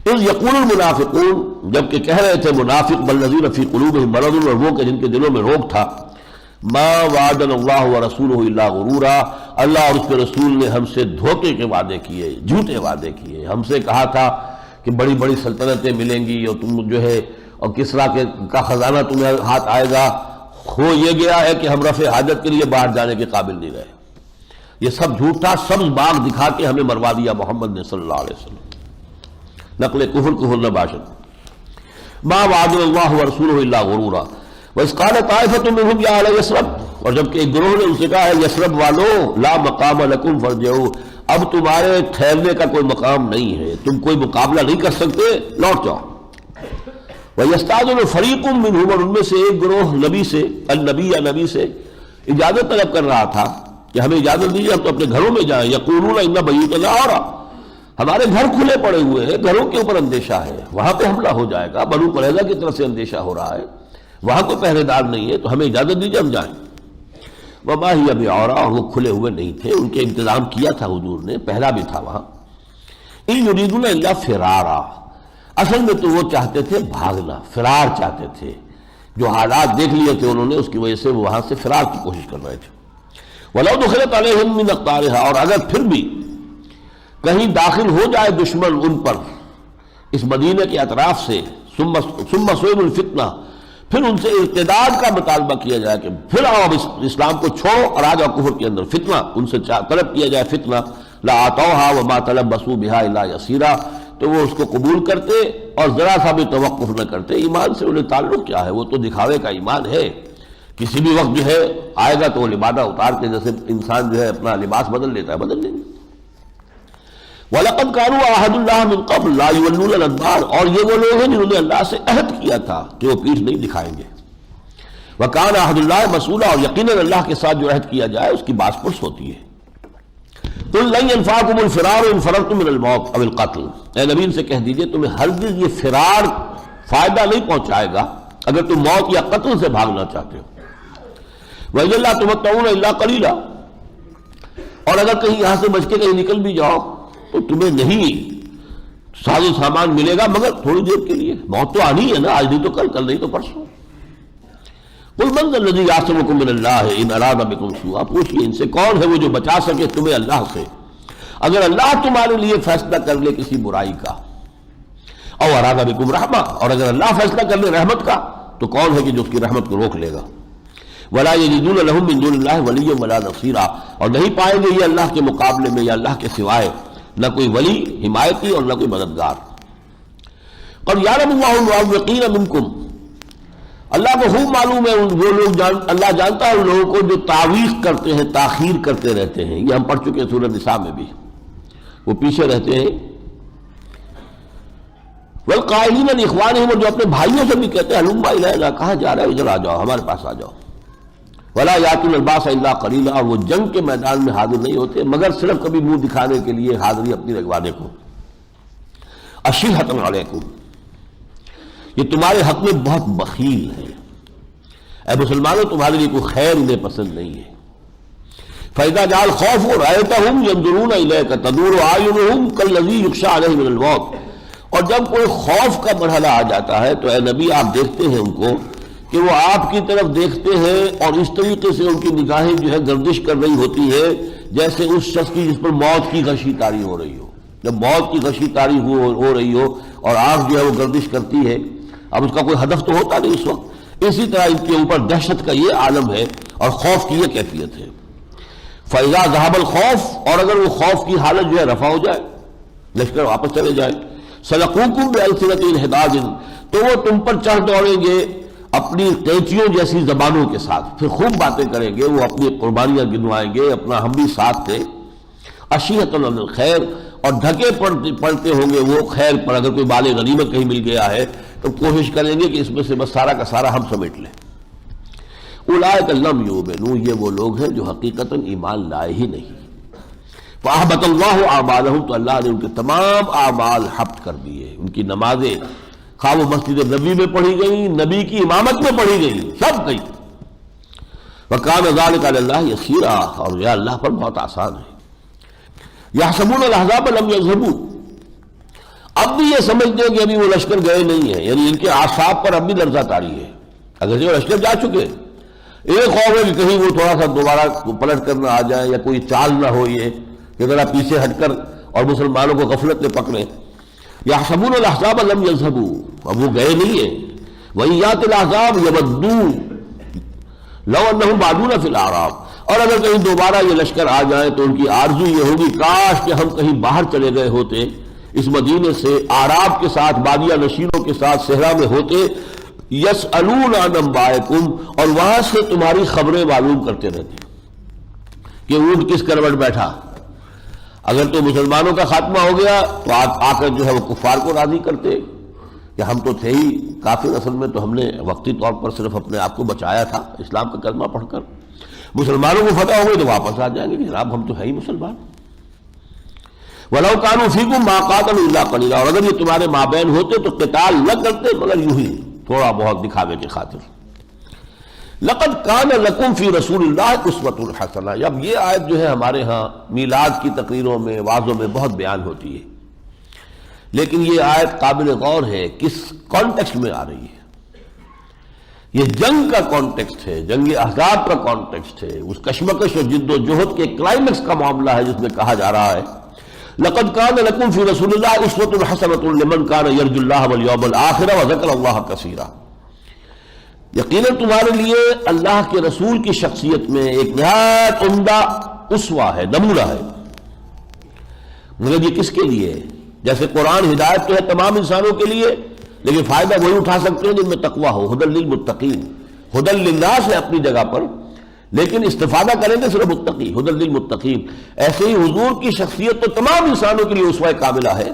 اذ یقول المنافقون، جبکہ کہہ رہے تھے منافق، والذین فی قلوبہم مرض، اور وہ کہ جن کے دلوں میں روگ تھا، ما وعدنا اللہ ورسولہ الا غرورا، اللہ اور اس کے رسول نے ہم سے دھوکے کے وعدے کیے، جھوٹے وعدے کیے۔ ہم سے کہا تھا کہ بڑی بڑی سلطنتیں ملیں گی، اور تم جو ہے اور کسریٰ کا خزانہ تمہیں ہاتھ آئے گا، ہو یہ گیا ہے کہ ہم رفع حاجت کے لیے باہر جانے کے قابل نہیں رہے۔ یہ سب جھوٹ تھا، سبز باغ دکھا کے ہمیں مروا دیا محمد نے صلی اللہ علیہ وسلم۔ نقل کفر نباشد۔ ما وعدنا اللہ ورسولہ الا غرورا، وَإِذْ قَالَ طَائِفَةٌ مِّنْهُمْ يَا أَهْلَ يَثْرِبَ، اور جبکہ ایک گروہ نے ان سے کہا ہے یثرب والو، لا مقام لکم فارجعوا، اب تمہارے ٹھہرنے کا کوئی مقام نہیں ہے، تم کوئی مقابلہ نہیں کر سکتے، لوٹ جاؤ۔ وَيَسْتَأْذِنُ فَرِيقٌ مِّنْهُمْ، اور ان میں سے ایک گروہ نبی سے، نبی سے اجازت طلب کر رہا تھا کہ ہمیں اجازت دیجیے ہم تو اپنے گھروں میں جائیں۔ یقولون ان بیوتنا عورۃ، ہمارے گھر کھلے پڑے ہوئے ہیں، گھروں کے اوپر اندیشہ ہے، وہاں پہ حملہ ہو جائے گا، بنو قریظہ کی طرف سے اندیشہ ہو رہا ہے، وہاں کوئی پہرے دار نہیں ہے، تو ہمیں اجازت دیجیے ہم جائیں۔ وما ہی بعورۃ، اور وہ کھلے ہوئے نہیں تھے، ان کے انتظام کیا تھا حضور نے، پہلا بھی تھا وہاں۔ ان یریدون الا فرارا، اصل میں تو وہ چاہتے تھے بھاگنا، فرار چاہتے تھے، جو حالات دیکھ لیے تھے انہوں نے اس کی وجہ سے وہ وہاں سے فرار کی کوشش کر رہے تھے۔ وَلَوْ دُخِلَتْ عَلَيْهِمْ مِنْ أَقْطَارِهَا، اور اگر پھر بھی کہیں داخل ہو جائے دشمن ان پر اس مدینے کے اطراف سے، ثم سئلوا الفتنہ، پھر ان سے ارتداد کا مطالبہ کیا جائے کہ پھر آؤ اب اسلام کو چھوڑو اور آ جاؤ کفر کے اندر، فتنہ ان سے طلب کیا جائے فتنہ، لَآتَوْهَا وَمَا تَلَبَّسُوا بِهَا إِلَّا يَسِيرًا، تو وہ اس کو قبول کرتے اور ذرا سا بھی توقف نہ کرتے۔ ایمان سے انہیں تعلق کیا ہے؟ وہ تو دکھاوے کا ایمان ہے، کسی بھی وقت جو ہے آئے گا تو وہ لبادہ اتار کے جیسے انسان جو ہے اپنا لباس بدل لیتا ہے بدل لیں گے۔ وَلَقَدْ كَانُوا عَاهَدُوا اللَّهَ مِنْ قَبْلُ لَا يُوَلُّونَ الْأَدْبَارَ، اور یہ وہ لوگ ہیں جنہوں نے اللہ سے عہد کیا تھا کہ وہ پیٹھ نہیں دکھائیں گے۔ وَكَانَ عَهْدُ اللَّهِ مَسْئُولًا، اور یقیناً اللہ کے ساتھ جو عہد کیا جائے اس کی باز پرس ہوتی ہے۔ قُل لَّن يَنفَعَكُمُ الْفِرَارُ إِن فَرَرْتُم مِّنَ الْمَوْتِ أَوِ الْقَتْلِ، اے نبی ان سے کہہ دیجئے تمہیں ہرگز یہ فرار فائدہ نہیں پہنچائے گا اگر تم موت یا قتل سے بھاگنا چاہتے ہو۔ وَإِذًا لَّا تُمَتَّعُونَ إِلَّا قَلِيلًا، اور اگر کہیں یہاں سے بچ کے کہیں نکل بھی جاؤ تو تمہیں نہیں ساز و سامان ملے گا مگر تھوڑی دیر کے لیے، موت تو آنی ہے نا، آج نہیں تو کل، کل نہیں تو پرسوں۔ قُلْ مَنْ ذَا الَّذِي يَعْصِمُكُم مِّنَ اللَّهِ إِنْ أَرَادَ بِكُمْ سُوءًا، پوچھئے ان سے کون ہے وہ جو بچا سکے تمہیں اللہ سے اگر اللہ تمہارے لیے فیصلہ کر لے کسی برائی کا، او اراد بکم رحمہ، اور اگر اللہ فیصلہ کر لے رحمت کا تو کون ہے کہ جو اس کی رحمت کو روک لے گا۔ ولا یجدون لهم من دون اللہ ولیا ولا نصیرا، اور نہیں پائیں گے یہ اللہ کے مقابلے میں یا اللہ کے سوائے نہ کوئی ولی حمایتی اور نہ کوئی مددگار۔ قد یعلم اللہ المعوقین منکم، اللہ کو خوب معلوم ہے وہ لوگ اللہ جانتا ہے ان لوگوں کو جو تعویق کرتے ہیں، تاخیر کرتے رہتے ہیں، یہ ہم پڑھ چکے ہیں سورہ نساء میں بھی، وہ پیچھے رہتے ہیں۔ والقائلین لاخوانہم، اور جو اپنے بھائیوں سے بھی کہتے ہیں ہلم الینا، کہاں جا رہے ہو، ادھر آ جاؤ ہمارے پاس آ جاؤ۔ ولا یاتون الباس الا قلیلا، اور وہ جنگ کے میدان میں حاضر نہیں ہوتے مگر صرف کبھی منہ دکھانے کے لیے حاضری اپنی لگوانے کو۔ اشیھۃ علیکم، یہ تمہارے حق میں بہت بخیل ہے، اے مسلمانوں تمہارے لیے کوئی خیر انہیں پسند نہیں ہے۔ فَإِذَا جَاءَ الْخَوْفُ رَأَيْتَهُمْ يَنظُرُونَ إِلَيْكَ تَدُورُ أَعْيُنُهُمْ كَالَّذِي يُخْشَىٰ عَلَيْهِ مِنَ الْمَوْتِ، اور جب کوئی خوف کا مرحلہ آ جاتا ہے تو اے نبی آپ دیکھتے ہیں ان کو کہ وہ آپ کی طرف دیکھتے ہیں اور اس طریقے سے ان کی نگاہیں جو ہے گردش کر رہی ہوتی ہے جیسے اس شخص کی جس پر موت کی غشی طاری ہو رہی ہو۔ جب موت کی غشی طاری ہو رہی ہو اور آنکھ جو ہے وہ گردش کرتی ہے، اب اس کا کوئی ہدف تو ہوتا نہیں اس وقت، اسی طرح ان کے اوپر دہشت کا یہ عالم ہے اور خوف کی یہ کیفیت ہے۔ فَإِذَا ذَهَبَ الْخَوْفُ، اور اگر وہ خوف کی حالت جو ہے رفع ہو جائے، لشکر واپس چلے جائے، سَلَقُوكُم بِأَلْسِنَةٍ حِدَادٍ، تو وہ تم پر چڑھ دوڑیں گے اپنی قینچیوں جیسی زبانوں کے ساتھ، پھر خوب باتیں کریں گے، وہ اپنی قربانیاں گنوائیں گے، اپنا ہم بھی ساتھ تھے۔ اشیھۃ علی الخیر، اور ڈھکے پڑتے ہوں گے وہ خیر پر، اگر کوئی مال غنیمت کہیں مل گیا ہے تو کوشش کریں گے کہ اس میں سے بس سارا کا سارا ہم سمیٹ لیں۔ اولئک لم یؤمنوا، یہ وہ لوگ ہیں جو حقیقتاً ایمان لائے ہی نہیں۔ فاحبط اللہ اعمالہم، تو اللہ نے ان کے تمام اعمال حبط کر دیے، ان کی نمازیں خواہ وہ مسجد نبی میں پڑھی گئی، نبی کی امامت میں پڑھی گئی، سب گئی۔ وکان ذلک علی اللہ یسیرا، اور یہ اللہ پر بہت آسان ہے۔ یحسبون الاحزاب لم یذهبوا، اب بھی یہ سمجھتے ہیں کہ ابھی وہ لشکر گئے نہیں ہیں، یعنی ان کے اعصاب پر اب بھی لرزہ طاری ہے، اگر وہ لشکر جا چکے، ایک خوف ہے کہ کہیں وہ تھوڑا سا دوبارہ پلٹ کر نہ آ جائے یا کوئی چال نہ ہو، یہ کہ ذرا پیچھے ہٹ کر اور مسلمانوں کو غفلت میں پکڑیں۔ یحسبون الاحزاب لم یذهبوا، اب وہ گئے نہیں ہیں۔ وَإِن یأتِ الْأَحْزَابُ یودوا لَوْ أَنَّهُمْ بَعْدُونَ فِي الْأَعْرَابِ، اور اگر کہیں دوبارہ یہ لشکر آ جائیں تو ان کی آرزو یہ ہوگی کاش کہ ہم کہیں باہر چلے گئے ہوتے اس مدینے سے، اعراب کے ساتھ، بادیہ نشینوں کے ساتھ صحرا میں ہوتے، یسألون عن انبائکم، اور وہاں سے تمہاری خبریں معلوم کرتے رہتے کہ اونٹ کس کروٹ بیٹھا۔ اگر تو مسلمانوں کا خاتمہ ہو گیا تو آ کر جو ہے وہ کفار کو راضی کرتے کہ ہم تو تھے ہی کافر، اصل میں تو ہم نے وقتی طور پر صرف اپنے آپ کو بچایا تھا اسلام کا کلمہ پڑھ کر، مسلمانوں کو فتح ہو گئی تو واپس آ جائیں گے کہ جناب ہم تو ہے ہی مسلمان۔ وَلَوْ كَانُوا فِيكُمْ مَا قَاتَلُوا إِلَّا قَلِيلًا، اور اگر یہ تمہارے مابین ہوتے تو قتال نہ کرتے مگر یوں ہی تھوڑا بہت دکھاوے کی خاطر۔ لَقَدْ كَانَ لَكُمْ فِي رَسُولِ اللَّهِ أُسْوَةٌ حَسَنَةٌ، اب یہ آیت جو ہے ہمارے ہاں میلاد کی تقریروں میں، وعظوں میں بہت بیان ہوتی ہے، لیکن یہ آیت قابل غور ہے کس کانٹیکسٹ میں آ رہی ہے۔ یہ جنگ کا کانٹیکسٹ ہے، جنگ احزاب کا کانٹیکسٹ ہے، اس کشمکش اور جد و جہد کے کلائمیکس کا معاملہ ہے جس میں کہا جا رہا ہے لقد کان لکم فی رسول اللہ اسوۃ حسنۃ لمن کان یرجو اللہ والیوم الآخر وذکر اللہ کثیرا، یقیناً تمہارے لیے اللہ کے رسول کی شخصیت میں ایک نہایت عمدہ اسوہ ہے، نمونہ ہے، مگر یہ کس کے لیے ہے؟ جیسے قرآن ہدایت تو ہے تمام انسانوں کے لیے، لیکن فائدہ وہی اٹھا سکتے ہیں جن میں تقویٰ ہو، ہدی للمتقین، ہدی للناس ہے اپنی جگہ پر، لیکن استفادہ کریں گے صرف متقی، ہدی للمتقین۔ ایسے ہی حضور کی شخصیت تو تمام انسانوں کے لیے اسوہ کاملہ ہے،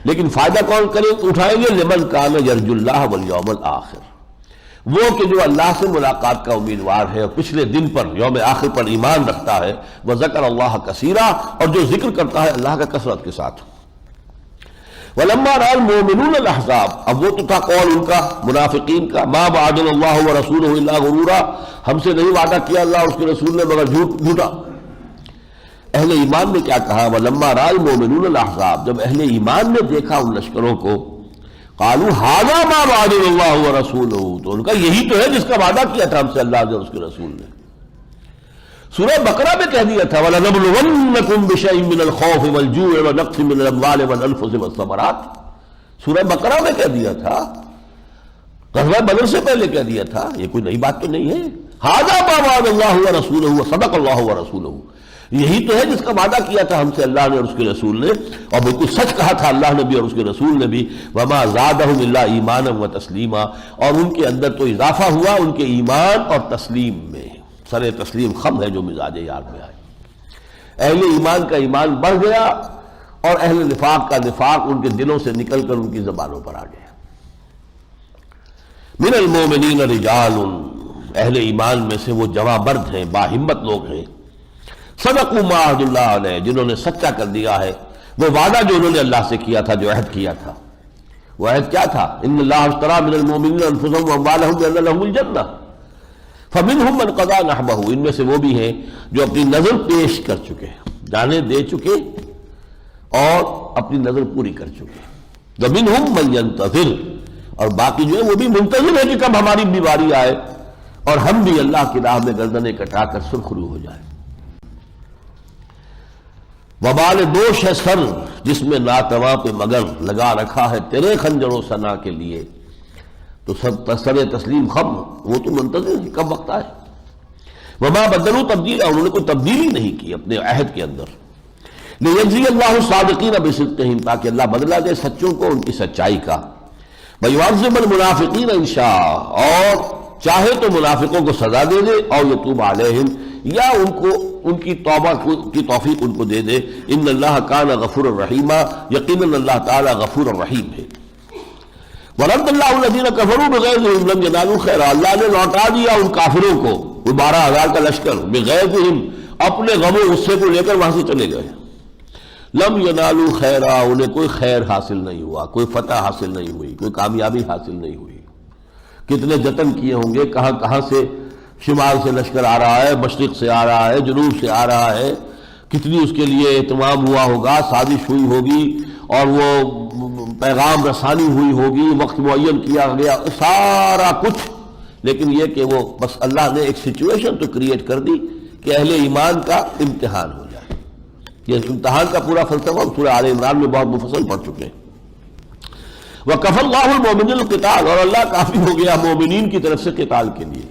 لیکن فائدہ کون کریں اٹھائیں گے؟ لمن کان یرجو اللہ والیوم الآخر، وہ کہ جو اللہ سے ملاقات کا امیدوار ہے اور پچھلے دن پر یوم آخر پر ایمان رکھتا ہے، وذکر اللہ کثیرا، اور جو ذکر کرتا ہے اللہ کا کثرت کے ساتھ۔ وَلَمَّا رَأَى الْمُؤْمِنُونَ الْأَحْزَابَ، اب وہ تو تھا قول ان کا منافقین کا، مَا وَعَدَنَا اللَّهُ وَرَسُولُهُ إِلَّا غُرُورًا، ہم سے نہیں وعدہ کیا اللہ اور اس کے رسول نے مگر جھوٹا۔ اہل ایمان نے کیا کہا؟ وَلَمَّا رَأَى الْمُؤْمِنُونَ الْأَحْزَابَ، جب اہل ایمان نے دیکھا ان لشکروں کو، قالوا هذا ما وعدنا الله ورسوله، تو ان کا یہی تو ہے جس کا وعدہ کیا تھا ہم سے اللہ اور اس کے رسول نے۔ سورہ بقرہ میں کہہ دیا تھا وَلَنَبْلُوَنَّكُمْ بِشَيْءٍ مِّنَ الْخَوْفِ وَالْجُوعِ وَنَقْصٍ مِّنَ الْأَمْوَالِ وَالْأَنفُسِ وَالثَّمَرَاتِ، سورہ بقرہ میں کہہ دیا تھا، غزوہ بدر سے پہلے کہہ دیا تھا، یہ کوئی نئی بات تو نہیں ہے۔ هذا ما وعد الله ورسوله وصدق الله ورسوله، یہی تو ہے جس کا وعدہ کیا تھا ہم سے اللہ نے اور اس کے رسول نے، اور بالکل سچ کہا تھا اللہ نے بھی اور اس کے رسول نے بھی۔ وما زادهم الا ایمانا وتسلیما، اور ان کے اندر تو اضافہ ہوا ان کے ایمان اور تسلیم میں، سر تسلیم خم ہے جو مزاج یار میں آئے، اہل ایمان کا ایمان بڑھ گیا اور اہل نفاق کا نفاق ان کے دلوں سے نکل کر ان کی زبانوں پر آ گیا۔ من المؤمنین رجال، اہل ایمان میں سے وہ جواں مرد ہیں، باہمت لوگ ہیں، صدقوا ما عہد اللہ علیہ، جنہوں نے سچا کر دیا ہے وہ وعدہ جو انہوں نے اللہ سے کیا تھا، جو عہد کیا تھا۔ وہ عہد کیا تھا؟ ان اللہ اشترى من المؤمنین انفسهم واموالهم بان لهم الجنہ فمنهم من قضى نحبه، ان میں سے وہ بھی ہیں جو اپنی نظر پیش کر چکے، جانیں دے چکے اور اپنی نظر پوری کر چکے، ومنهم من ينتظر، اور باقی جو ہے وہ بھی منتظر ہے کہ کب ہماری بھی باری آئے اور ہم بھی اللہ کی راہ میں گردنیں کٹا کر سرخرو ہو جائیں۔ وبال دوش ہے سر جس میں ناتواں پہ مگر لگا رکھا ہے تیرے خنجر و ثنا کے لیے، تو سر تسلیم خم، وہ تو منتظر ہے کب وقت آئے۔ وما بدلوا تبدیلا، انہوں نے کوئی تبدیلی نہیں کی اپنے عہد کے اندر۔ لیجزی اللہ الصادقین بصدقہم، تاکہ اللہ بدلہ دے سچوں کو ان کی سچائی کا۔ ویعذب المنافقین ان شاء، اور چاہے تو منافقوں کو سزا دے دے، اور یتوب علیہم، یا ان کو ان کی توبہ کی توفیق ان کو دے دے۔ ان اللہ کان غفور الرحیم، یقیناً اللہ تعالی غفور الرحیم ہے۔ ورد اللہ الذین کفروا بغیظہم لم ینالوا خیرا، اللہ نے لوٹا دیا ان کافروں کو، وہ 12,000 کا لشکر، بغیظہم، اپنے غم و غصے کو لے کر وہاں سے چلے گئے۔ لم ینالوا خیرا، انہیں کوئی خیر حاصل نہیں ہوا، کوئی فتح حاصل نہیں ہوئی، کوئی کامیابی حاصل نہیں ہوئی۔ کتنے جتن کیے ہوں گے، کہاں کہاں سے شمال سے لشکر آ رہا ہے، مشرق سے آ رہا ہے، جنوب سے آ رہا ہے، کتنی اس کے لیے اہتمام ہوا ہوگا، سازش ہوئی ہوگی اور وہ پیغام رسانی ہوئی ہوگی، وقت معین کیا گیا، سارا کچھ، لیکن یہ کہ وہ بس اللہ نے ایک سچویشن تو کریٹ کر دی کہ اہل ایمان کا امتحان ہو جائے۔ یہ امتحان کا پورا فلسفہ سورہ آل عمران میں بہت مفصل پڑھ چکے ہیں۔ وَكَفَى اللَّهُ الْمُؤْمِنِينَ الْقِتَالَ، اور اللہ کافی ہو گیا مومنین کی طرف سے قتال کے لیے۔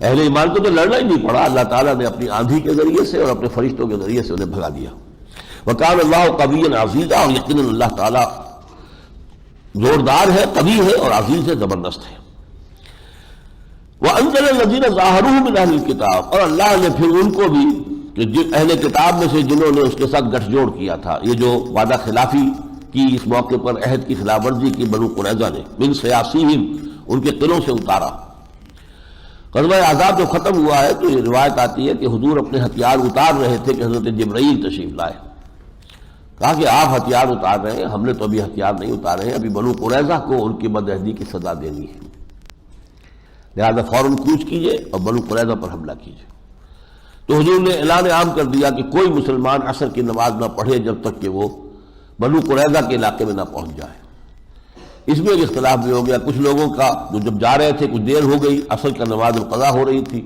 اہل ایمان کو تو لڑنا ہی نہیں پڑا، اللہ تعالیٰ نے اپنی آندھی کے ذریعے سے اور اپنے فرشتوں کے ذریعے سے انہیں بھگا دیا۔ وَكَانَ اللَّهُ قَوِيًّا عَزِيزًا، اور یقیناً اللہ تعالیٰ زوردار ہے، قوی ہے اور عزیز ہے، زبردست ہے۔ وَأَنزَلَ الَّذِينَ ظَاهَرُوهُم مِّنْ أَهْلِ الْكِتَابِ، اور اللہ نے پھر ان کو بھی کہ اہل کتاب میں سے جنہوں نے اس کے ساتھ گٹھ جوڑ کیا تھا، یہ جو وعدہ خلافی کی اس موقع پر عہد کی خلاف ورزی کی بنو قریظہ نے، من سیاسیہم، ان کے قلعوں سے اتارا۔ غزوہ احزاب جو ختم ہوا ہے تو یہ روایت آتی ہے کہ حضور اپنے ہتھیار اتار رہے تھے کہ حضرت جبرائیل تشریف لائے، کہا کہ آپ ہتھیار اتار رہے ہیں، ہم نے تو ابھی ہتھیار نہیں اتارے ہیں، ابھی بنو قریظہ کو ان کی بدعہدی کی سزا دینی ہے، لہذا فوراً کوچ کیجئے اور بنو قریظہ پر حملہ کیجئے۔ تو حضور نے اعلان عام کر دیا کہ کوئی مسلمان عصر کی نماز نہ پڑھے جب تک کہ وہ بنو قریظہ کے علاقے میں نہ پہنچ جائے۔ اس میں ایک اختلاف بھی ہو گیا، کچھ لوگوں کا جو جب جا رہے تھے کچھ دیر ہو گئی، عصر کا نماز القضا ہو رہی تھی،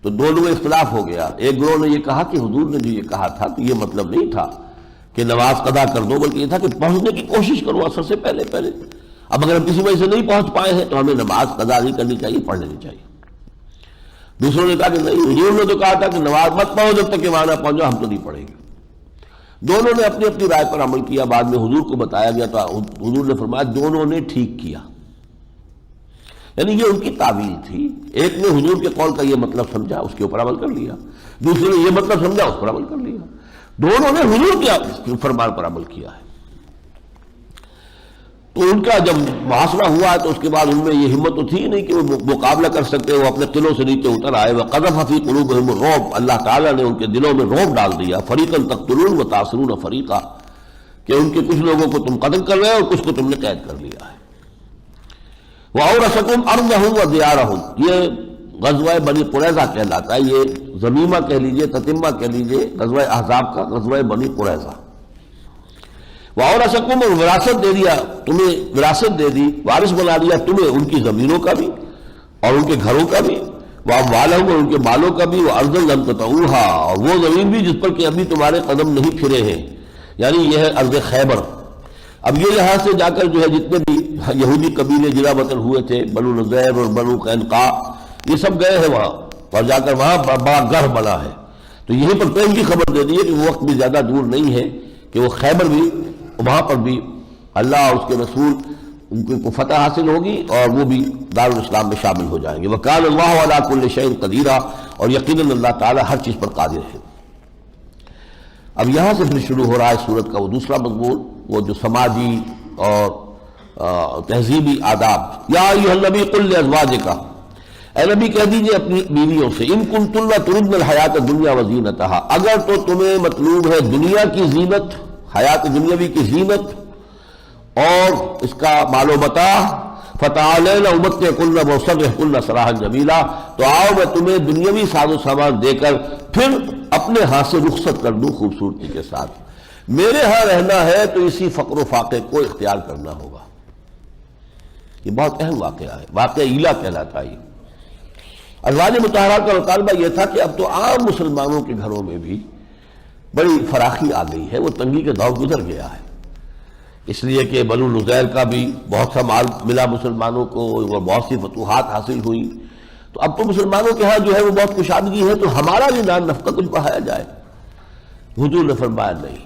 تو دونوں میں اختلاف ہو گیا۔ ایک گروہ نے یہ کہا کہ حضور نے جو یہ کہا تھا تو یہ مطلب نہیں تھا کہ نماز قضا کر دو، بلکہ یہ تھا کہ پہنچنے کی کوشش کرو عصر سے پہلے پہلے۔ اب اگر ہم کسی وجہ سے نہیں پہنچ پائے ہیں تو ہمیں نماز قضا نہیں کرنی چاہیے، پڑھ لینی چاہیے۔ دوسروں نے کہا کہ نہیں، حضور نے تو کہا تھا کہ نماز مت پڑھو جب تک کہ وہاں نہ پہنچو، ہم تو نہیں پڑھیں گے۔ دونوں نے اپنی اپنی رائے پر عمل کیا، بعد میں حضور کو بتایا گیا تو حضور نے فرمایا دونوں نے ٹھیک کیا، یعنی یہ ان کی تعویل تھی۔ ایک نے حضور کے قول کا یہ مطلب سمجھا، اس کے اوپر عمل کر لیا، دوسرے نے یہ مطلب سمجھا، اس پر عمل کر لیا۔ دونوں نے حضور کے فرمان پر عمل کیا ہے۔ تو ان کا جب محاصرہ ہوا ہے تو اس کے بعد ان میں یہ ہمت تو تھی نہیں کہ وہ مقابلہ کر سکتے، وہ اپنے قلعوں سے نیچے اتر آئے۔ وَقَذَفَ فِي قُلُوبِهِمُ الرُّعْبَ، اللہ تعالیٰ نے ان کے دلوں میں رعب ڈال دیا۔ فَرِيقًا تَقْتُلُونَ وَتَأْسِرُونَ فَرِيقًا، کہ ان کے کچھ لوگوں کو تم قتل کر رہے ہو اور کچھ کو تم نے قید کر لیا ہے۔ وَأَوْرَثَكُمْ أَرْضَهُمْ وَدِيَارَهُمْ، یہ غزوہ بنی قریظہ کہلاتا ہے، یہ ضمیمہ کہہ لیجئے، تتمہ کہہ لیجئے غزوہ احزاب کا، غزوہ بنی قریظہ۔ وَأَوْرَثَكُمْ، اور وراثت دے دیا تمہیں، وراثت دے دی، وارث بنا دیا تمہیں ان کی زمینوں کا بھی اور ان کے گھروں کا بھی، وَأَمْوَالَهُمْ، اور ان کے مالوں کا بھی، وَأَرْضًا لَمْ تَطَئُوهَا، اور وہ زمین بھی جس پر کہ ابھی تمہارے قدم نہیں پھرے ہیں، یعنی یہ ہے ارض خیبر۔ اب یہ یہاں سے جا کر جو ہے جتنے بھی یہودی قبیلے جلا وطن ہوئے تھے، بنو نضیر اور بنو قینقاع، یہ سب گئے ہیں وہاں، اور جا کر وہاں بڑا گڑھ بنا ہے۔ تو یہیں پر پہلے کی خبر دے دی ہے کہ وہ وقت بھی زیادہ دور نہیں ہے کہ وہ خیبر بھی، وہاں پر بھی اللہ اور اس کے رسول ان کو فتح حاصل ہوگی اور وہ بھی دارالاسلام میں شامل ہو جائیں گے۔ وَكَانَ اللَّهُ عَلَىٰ كُلِّ شَيْءٍ قَدِيرًا، اور یقیناً اللہ تعالیٰ ہر چیز پر قادر ہے۔ اب یہاں سے پھر شروع ہو رہا ہے سورت کا وہ دوسرا مضمون، وہ جو سماجی اور تہذیبی آداب۔ یا ایھا النبی قل لازواجک، اے نبی کہہ دیجئے اپنی بیویوں سے، ان کنتن تردن الحیات الدنیا وزینتها، اگر تو تمہیں مطلوب ہے دنیا کی زینت، حیات دنیاوی کی زینت اور اس کا مال و متاع، فتعالین امتعکن واسرحکن سراحا جمیلا، تو آؤ میں تمہیں دنیاوی ساز و سامان دے کر پھر اپنے ہاتھ سے رخصت کر دوں خوبصورتی کے ساتھ۔ میرے ہاں رہنا ہے تو اسی فقر و فاقے کو اختیار کرنا ہوگا۔ یہ بہت اہم واقعہ ہے، واقعہ ایلا کہلاتا ہے۔ ازواج مطہرات کا مطالبہ یہ تھا کہ اب تو عام مسلمانوں کے گھروں میں بھی بڑی فراخی آ گئی ہے، وہ تنگی کے دور گزر گیا ہے، اس لیے کہ بنو نضیر کا بھی بہت سا مال ملا مسلمانوں کو اور بہت سی فتوحات حاصل ہوئی، تو اب تو مسلمانوں کے ہاں جو ہے وہ بہت کشادگی ہے، تو ہمارا بھی نام نفقہ کچھ بڑھایا جائے۔ حضور نے فرمایا نہیں،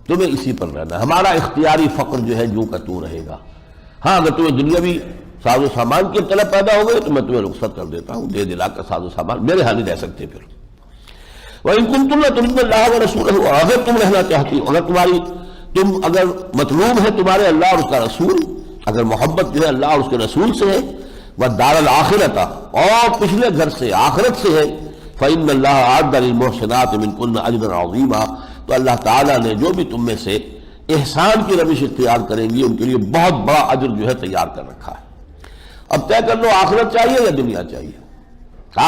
تمہیں اسی پر رہنا، ہمارا اختیاری فقر جو ہے جو کا تو رہے گا۔ ہاں اگر تمہیں دنیاوی ساز و سامان کی طلب پیدا ہو گئی تو میں تمہیں رخصت کر دیتا ہوں، دے دلا کر ساز و سامان، میرے ہاں نہیں رہ سکتے پھر۔ وَإِن كُنتُمْ لَتُرِدْنَ اللَّهَ وَرَسُولَهُ، اگر تم رہنا چاہتی ہو، اگر مطلوب ہے تمہارے اللہ اور اس کا رسول، اگر محبت جو ہے اللہ اور اس کے رسول سے ہے، وَالدَّارَ الْآخِرَةَ، اور پچھلے گھر سے آخرت سے ہے، فَإِنَّ اللَّهَ أَعَدَّ لِلْمُحْسِنَاتِ مِنكُنَّ أَجْرًا عَظِيمًا، تو اللہ تعالیٰ نے جو بھی تم میں سے احسان کی روش اختیار کریں گی ان کے لیے بہت بڑا اجر جو ہے تیار کر رکھا ہے۔ اب طے کر لو آخرت چاہیے یا دنیا چاہیے۔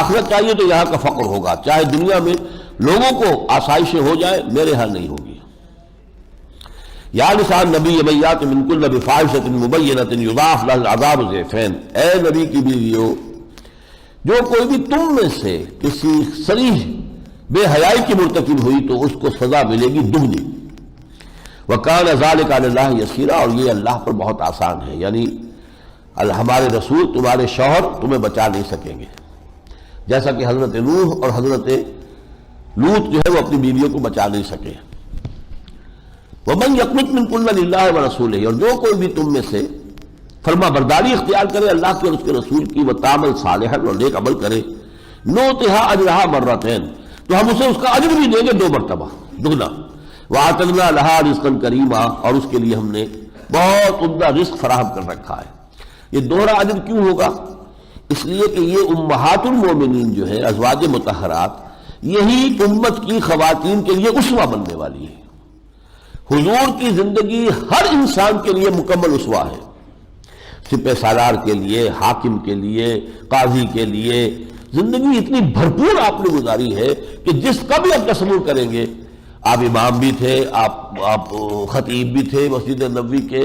آخرت چاہیے تو یہاں کا فقر ہوگا، چاہے دنیا میں لوگوں کو آسائشیں ہو جائیں، میرے ہاں نہیں ہوگی۔ یا نساء النبی من یات منکن بفاحشۃ مبینۃ یضاعف لها العذاب ضعفین، اے نبی کی بیویوں، جو کوئی بھی تم میں سے کسی صریح بے حیائی کی مرتکب ہوئی تو اس کو سزا ملے گی دگنی۔ وکان ذلک علی اللہ یسیرا، اور یہ اللہ پر بہت آسان ہے، یعنی ہمارے رسول تمہارے شوہر تمہیں بچا نہیں سکیں گے، جیسا کہ حضرت نوح اور حضرت لوط جو ہے وہ اپنی بیویوں کو بچا نہیں سکے۔ وَمَنْ يَقْنُتْ مِنْكُنَّ لِلَّهِ وَرَسُولِهِ، اور جو کوئی بھی تم میں سے فرما برداری اختیار کرے اللہ کے اور اس کے رسول کی، وَتَعْمَلْ صَالِحًا، اور نیک عمل کرے، نُؤْتِهَا أَجْرَهَا مَرَّتَيْنِ، تو ہم اسے اس کا اجر بھی دیں گے 2 مرتبہ دگنا۔ وَأَعْتَدْنَا لَهَا رِزْقًا كَرِيمًا، اور اس کے لیے ہم نے بہت عمدہ رزق فراہم کر رکھا ہے۔ یہ دوہرا اجر کیوں ہوگا؟ اس لیے کہ یہ امہات المومنین جو ہے ازواج مطہرات، یہی امت کی خواتین کے لیے اسوہ بننے والی ہے۔ حضور کی زندگی ہر انسان کے لیے مکمل اسوہ ہے، سپہ سالار کے لیے، حاکم کے لیے، قاضی کے لیے، زندگی اتنی بھرپور آپ نے گزاری ہے کہ جس کا بھی آپ تصور کریں گے، آپ امام بھی تھے، آپ خطیب بھی تھے مسجد نبوی کے،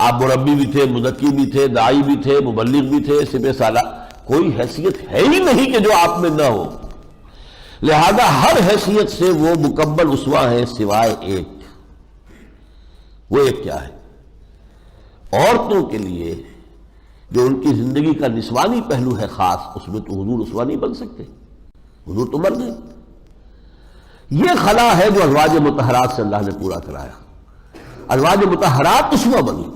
آپ مربی بھی تھے، مزکی بھی تھے، داعی بھی تھے، مبلغ بھی تھے، سپہ سالار، کوئی حیثیت ہے ہی نہیں کہ جو آپ میں نہ ہو۔ لہذا ہر حیثیت سے وہ مکمل اسوہ ہے سوائے ایک۔ وہ ایک کیا ہے؟ عورتوں کے لیے جو ان کی زندگی کا نسوانی پہلو ہے خاص، اس میں تو حضور اسوہ نہیں بن سکتے، حضور تو مرد ہیں۔ یہ خلا ہے جو ازواج مطہرات سے اللہ نے پورا کرایا، ازواج مطہرات اسوہ بنی۔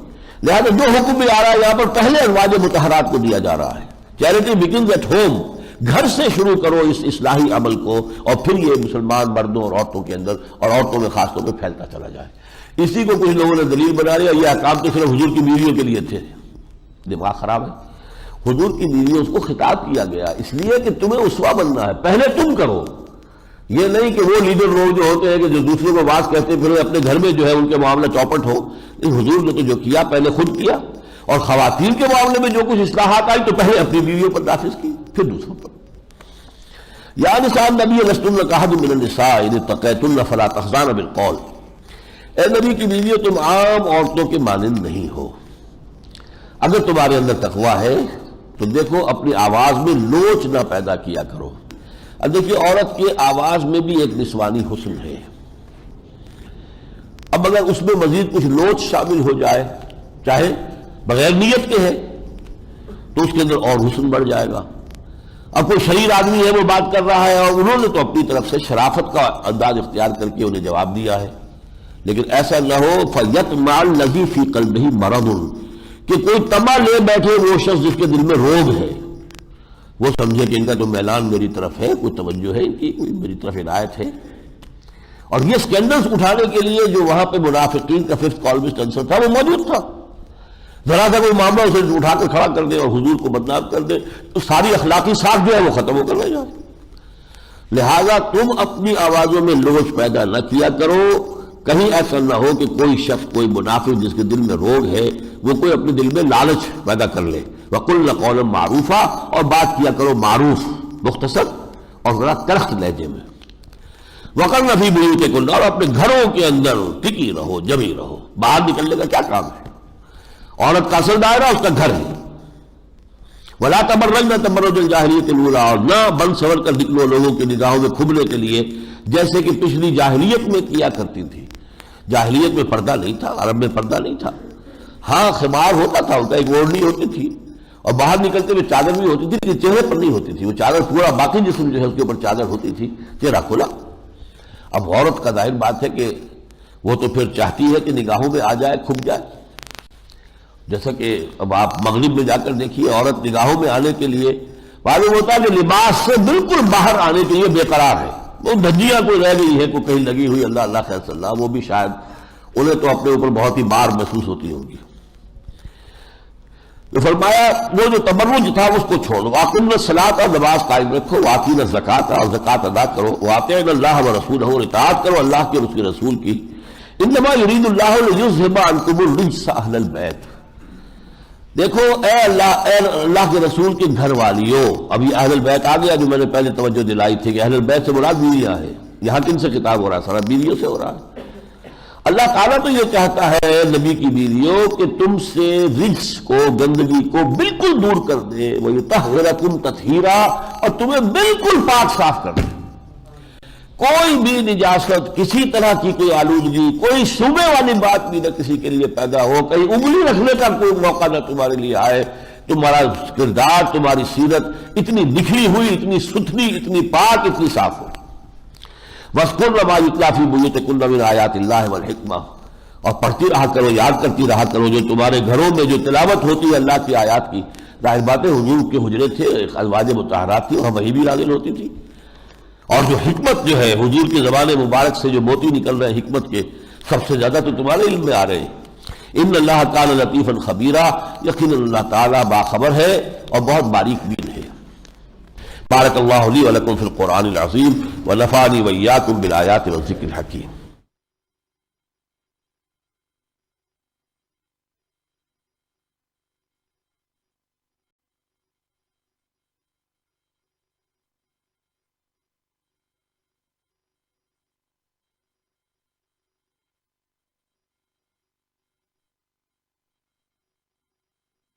لہذا جو حکم بھی آ رہا ہے یہاں پر پہلے ازواج مطہرات کو دیا جا رہا ہے۔ چیریٹی بگنز ایٹ ہوم، گھر سے شروع کرو اس اصلاحی عمل کو، اور پھر یہ مسلمان مردوں اور عورتوں کے اندر اور عورتوں میں خاص طور پہ پھیلتا چلا جائے۔ اسی کو کچھ لوگوں نے دلیل بنا لیا، یہ احکام تو صرف حضور کی بیویوں کے لیے تھے۔ دماغ خراب ہے۔ حضور کی بیویوں کو خطاب کیا گیا اس لیے کہ تمہیں اسوہ بننا ہے، پہلے تم کرو۔ یہ نہیں کہ وہ لیڈر لوگ جو ہوتے ہیں کہ جو دوسروں کو واز کہتے پھر اپنے گھر میں جو ہے ان کے معاملہ چوپٹ ہو۔ حضور نے تو جو کیا پہلے خود کیا، اور خواتین کے معاملے میں جو کچھ اصلاحات آئی تو پہلے اپنی بیویوں پر نافذ کی، پھر دوسروں پر۔ یا نساء النبی لستن کاحد من النساء ان اتقیتن فلا تخضعن بالقول، اے نبی کی بیویوں تم عام عورتوں کے مانند نہیں ہو، اگر تمہارے اندر تقویٰ ہے تو دیکھو اپنی آواز میں لوچ نہ پیدا کیا کرو۔ اب دیکھیے عورت کے آواز میں بھی ایک نسوانی حسن ہے، اب اگر اس میں مزید کچھ لوچ شامل ہو جائے، چاہے بغیر نیت کے ہے، تو اس کے اندر اور حسن بڑھ جائے گا۔ اب کوئی شریر آدمی ہے وہ بات کر رہا ہے، اور انہوں نے تو اپنی طرف سے شرافت کا انداز اختیار کر کے انہیں جواب دیا ہے، لیکن ایسا نہ ہو فَيَطْمَعَ الَّذِي فِي قَلْبِهِ مَرَضٌ، کہ کوئی طمع لے بیٹھے وہ شخص جس کے دل میں روگ ہے، وہ سمجھے کہ ان کا جو میلان میری طرف ہے، کوئی توجہ ہے ان کی، کوئی میری طرف عنایت ہے۔ اور یہ سکینڈلز اٹھانے کے لیے جو وہاں پہ منافقین کا ففتھ کالمسٹ عنصر تھا وہ موجود تھا، ذرا سا کوئی معاملہ اسے اٹھا کر کھڑا کر دے اور حضور کو بدنام کر دے تو ساری اخلاقی ساکھ جو ہے وہ ختم ہو کر رہ جائے۔ لہذا تم اپنی آوازوں میں لوچ پیدا نہ کیا کرو، کہیں ایسا نہ ہو کہ کوئی شخص، کوئی منافق جس کے دل میں روگ ہے، وہ کوئی اپنے دل میں لالچ پیدا کر لے۔ وَقُلْنَ قَوْلًا مَعْرُوفًا، اور بات کیا کرو معروف، مختصر اور ذرا تلخ لہجے میں۔ وَقَرْنَ فِي بُيُوتِكُنَّ، اور اپنے گھروں کے اندر ٹکی رہو، جمی رہو، باہر نکلنے کا کیا کام ہے؟ عورت کا اصل دائرہ اس کا گھر ہے۔ وَلَا تَبَرَّجْنَ تَبَرُّجَ الْجَاهِلِيَّةِ الْأُولَىٰ، اور نہ بن سور کر نکلو لوگوں کی نگاہوں میں کھبنے کے لیے جیسے کہ پچھلی جاہلیت میں کیا کرتی تھی۔ جاہلیت میں پردہ نہیں تھا، عرب میں پردہ نہیں تھا، ہاں خمار ہوتا تھا، ان کا ایک اوڑھنی ہوتی تھی، اور باہر نکلتے ہوئے چادر بھی ہوتی تھی، لیکن چہرے پر نہیں ہوتی تھی وہ چادر، پورا باقی جسم جو ہے اس کے اوپر چادر ہوتی تھی، چہرہ کھلا۔ اب عورت کا ظاہر بات ہے کہ وہ تو پھر چاہتی ہے کہ نگاہوں میں آ جائے، کھپ جائے، جیسا کہ اب آپ مغرب میں جا کر دیکھیے عورت نگاہوں میں آنے کے لیے معلوم ہوتا ہے کہ لباس سے بالکل باہر آنے کے لیے بے قرار ہے، وہ دھجیاں کوئی رہ گئی ہے، کوئی کہیں لگی ہوئی، اللہ اللہ خیر صلی اللہ، وہ بھی شاید انہیں تو اپنے اوپر بہت ہی بار محسوس ہوتی ہوگی۔ تو فرمایا وہ جو تبرج تھا اس کو چھوڑ دو، وَأَقِمْنَ الصَّلَاةَ، اور نماز قائم رکھو، وَآتِينَ الزَّكَاةَ، اور زکوٰۃ ادا کرو، وَأَطِيعْنَ اللَّهَ وَرَسُولَهُ، اور اطاعت کرو اللہ کی اور اس کے رسول کی۔ إِنَّمَا يُرِيدُ اللَّهُ لِيُذْهِبَ عَنكُمُ الرِّجْسَ أَهْلَ الْبَيْتِ، دیکھو اے اللہ کے رسول کے گھر والیوں، ابھی اہل البیت آ گیا جو میں نے پہلے توجہ دلائی تھی کہ اہل البیت سے مراد بیویاں ہیں، یہاں کن سے خطاب ہو رہا ہے؟ سارا بیویوں سے ہو رہا ہے۔ اللہ تعالیٰ تو یہ چاہتا ہے نبی کی بیویوں کہ تم سے رجس کو، گندگی کو بالکل دور کر دے، وَيُطَهِّرَكُمْ تَطْهِيرًا، اور تمہیں بالکل پاک صاف کر دے، کوئی بھی نجاست، کسی طرح کی کوئی آلودگی، کوئی شبہ والی بات بھی نہ کسی کے لیے پیدا ہو، کہیں انگلی رکھنے کا کوئی موقع نہ تمہارے لیے آئے، تمہارا کردار، تمہاری سیرت اتنی نکھری ہوئی، اتنی ستھری، اتنی پاک، اتنی صاف ہو۔ وَاذْكُرْنَ مَا يُتْلَىٰ فِي بُيُوتِكُنَّ مِنْ آيَاتِ اللَّهِ وَالْحِكْمَةِ، اور پڑھتی رہا کرو، یاد کرتی رہا کرو جو تمہارے گھروں میں جو تلاوت ہوتی ہے اللہ کی آیات کی۔ ظاہر بات ہے حضور کے حجرے تھے، ازواج مطہرات تھی، وہاں وحی بھی نازل ہوتی تھی، اور جو حکمت جو ہے حضور کی زبان مبارک سے جو موتی نکل رہے ہیں حکمت کے، سب سے زیادہ تو تمہارے علم میں آ رہے ہیں۔ ان اللہ کان لطیفا خبیرا، یقیناً اللہ تعالیٰ باخبر ہے اور بہت باریک بین ہے۔ بارک اللہ لی ولکم فی القرآن العظیم ونفعنی وإیاکم بالآیات والذکر الحکیم۔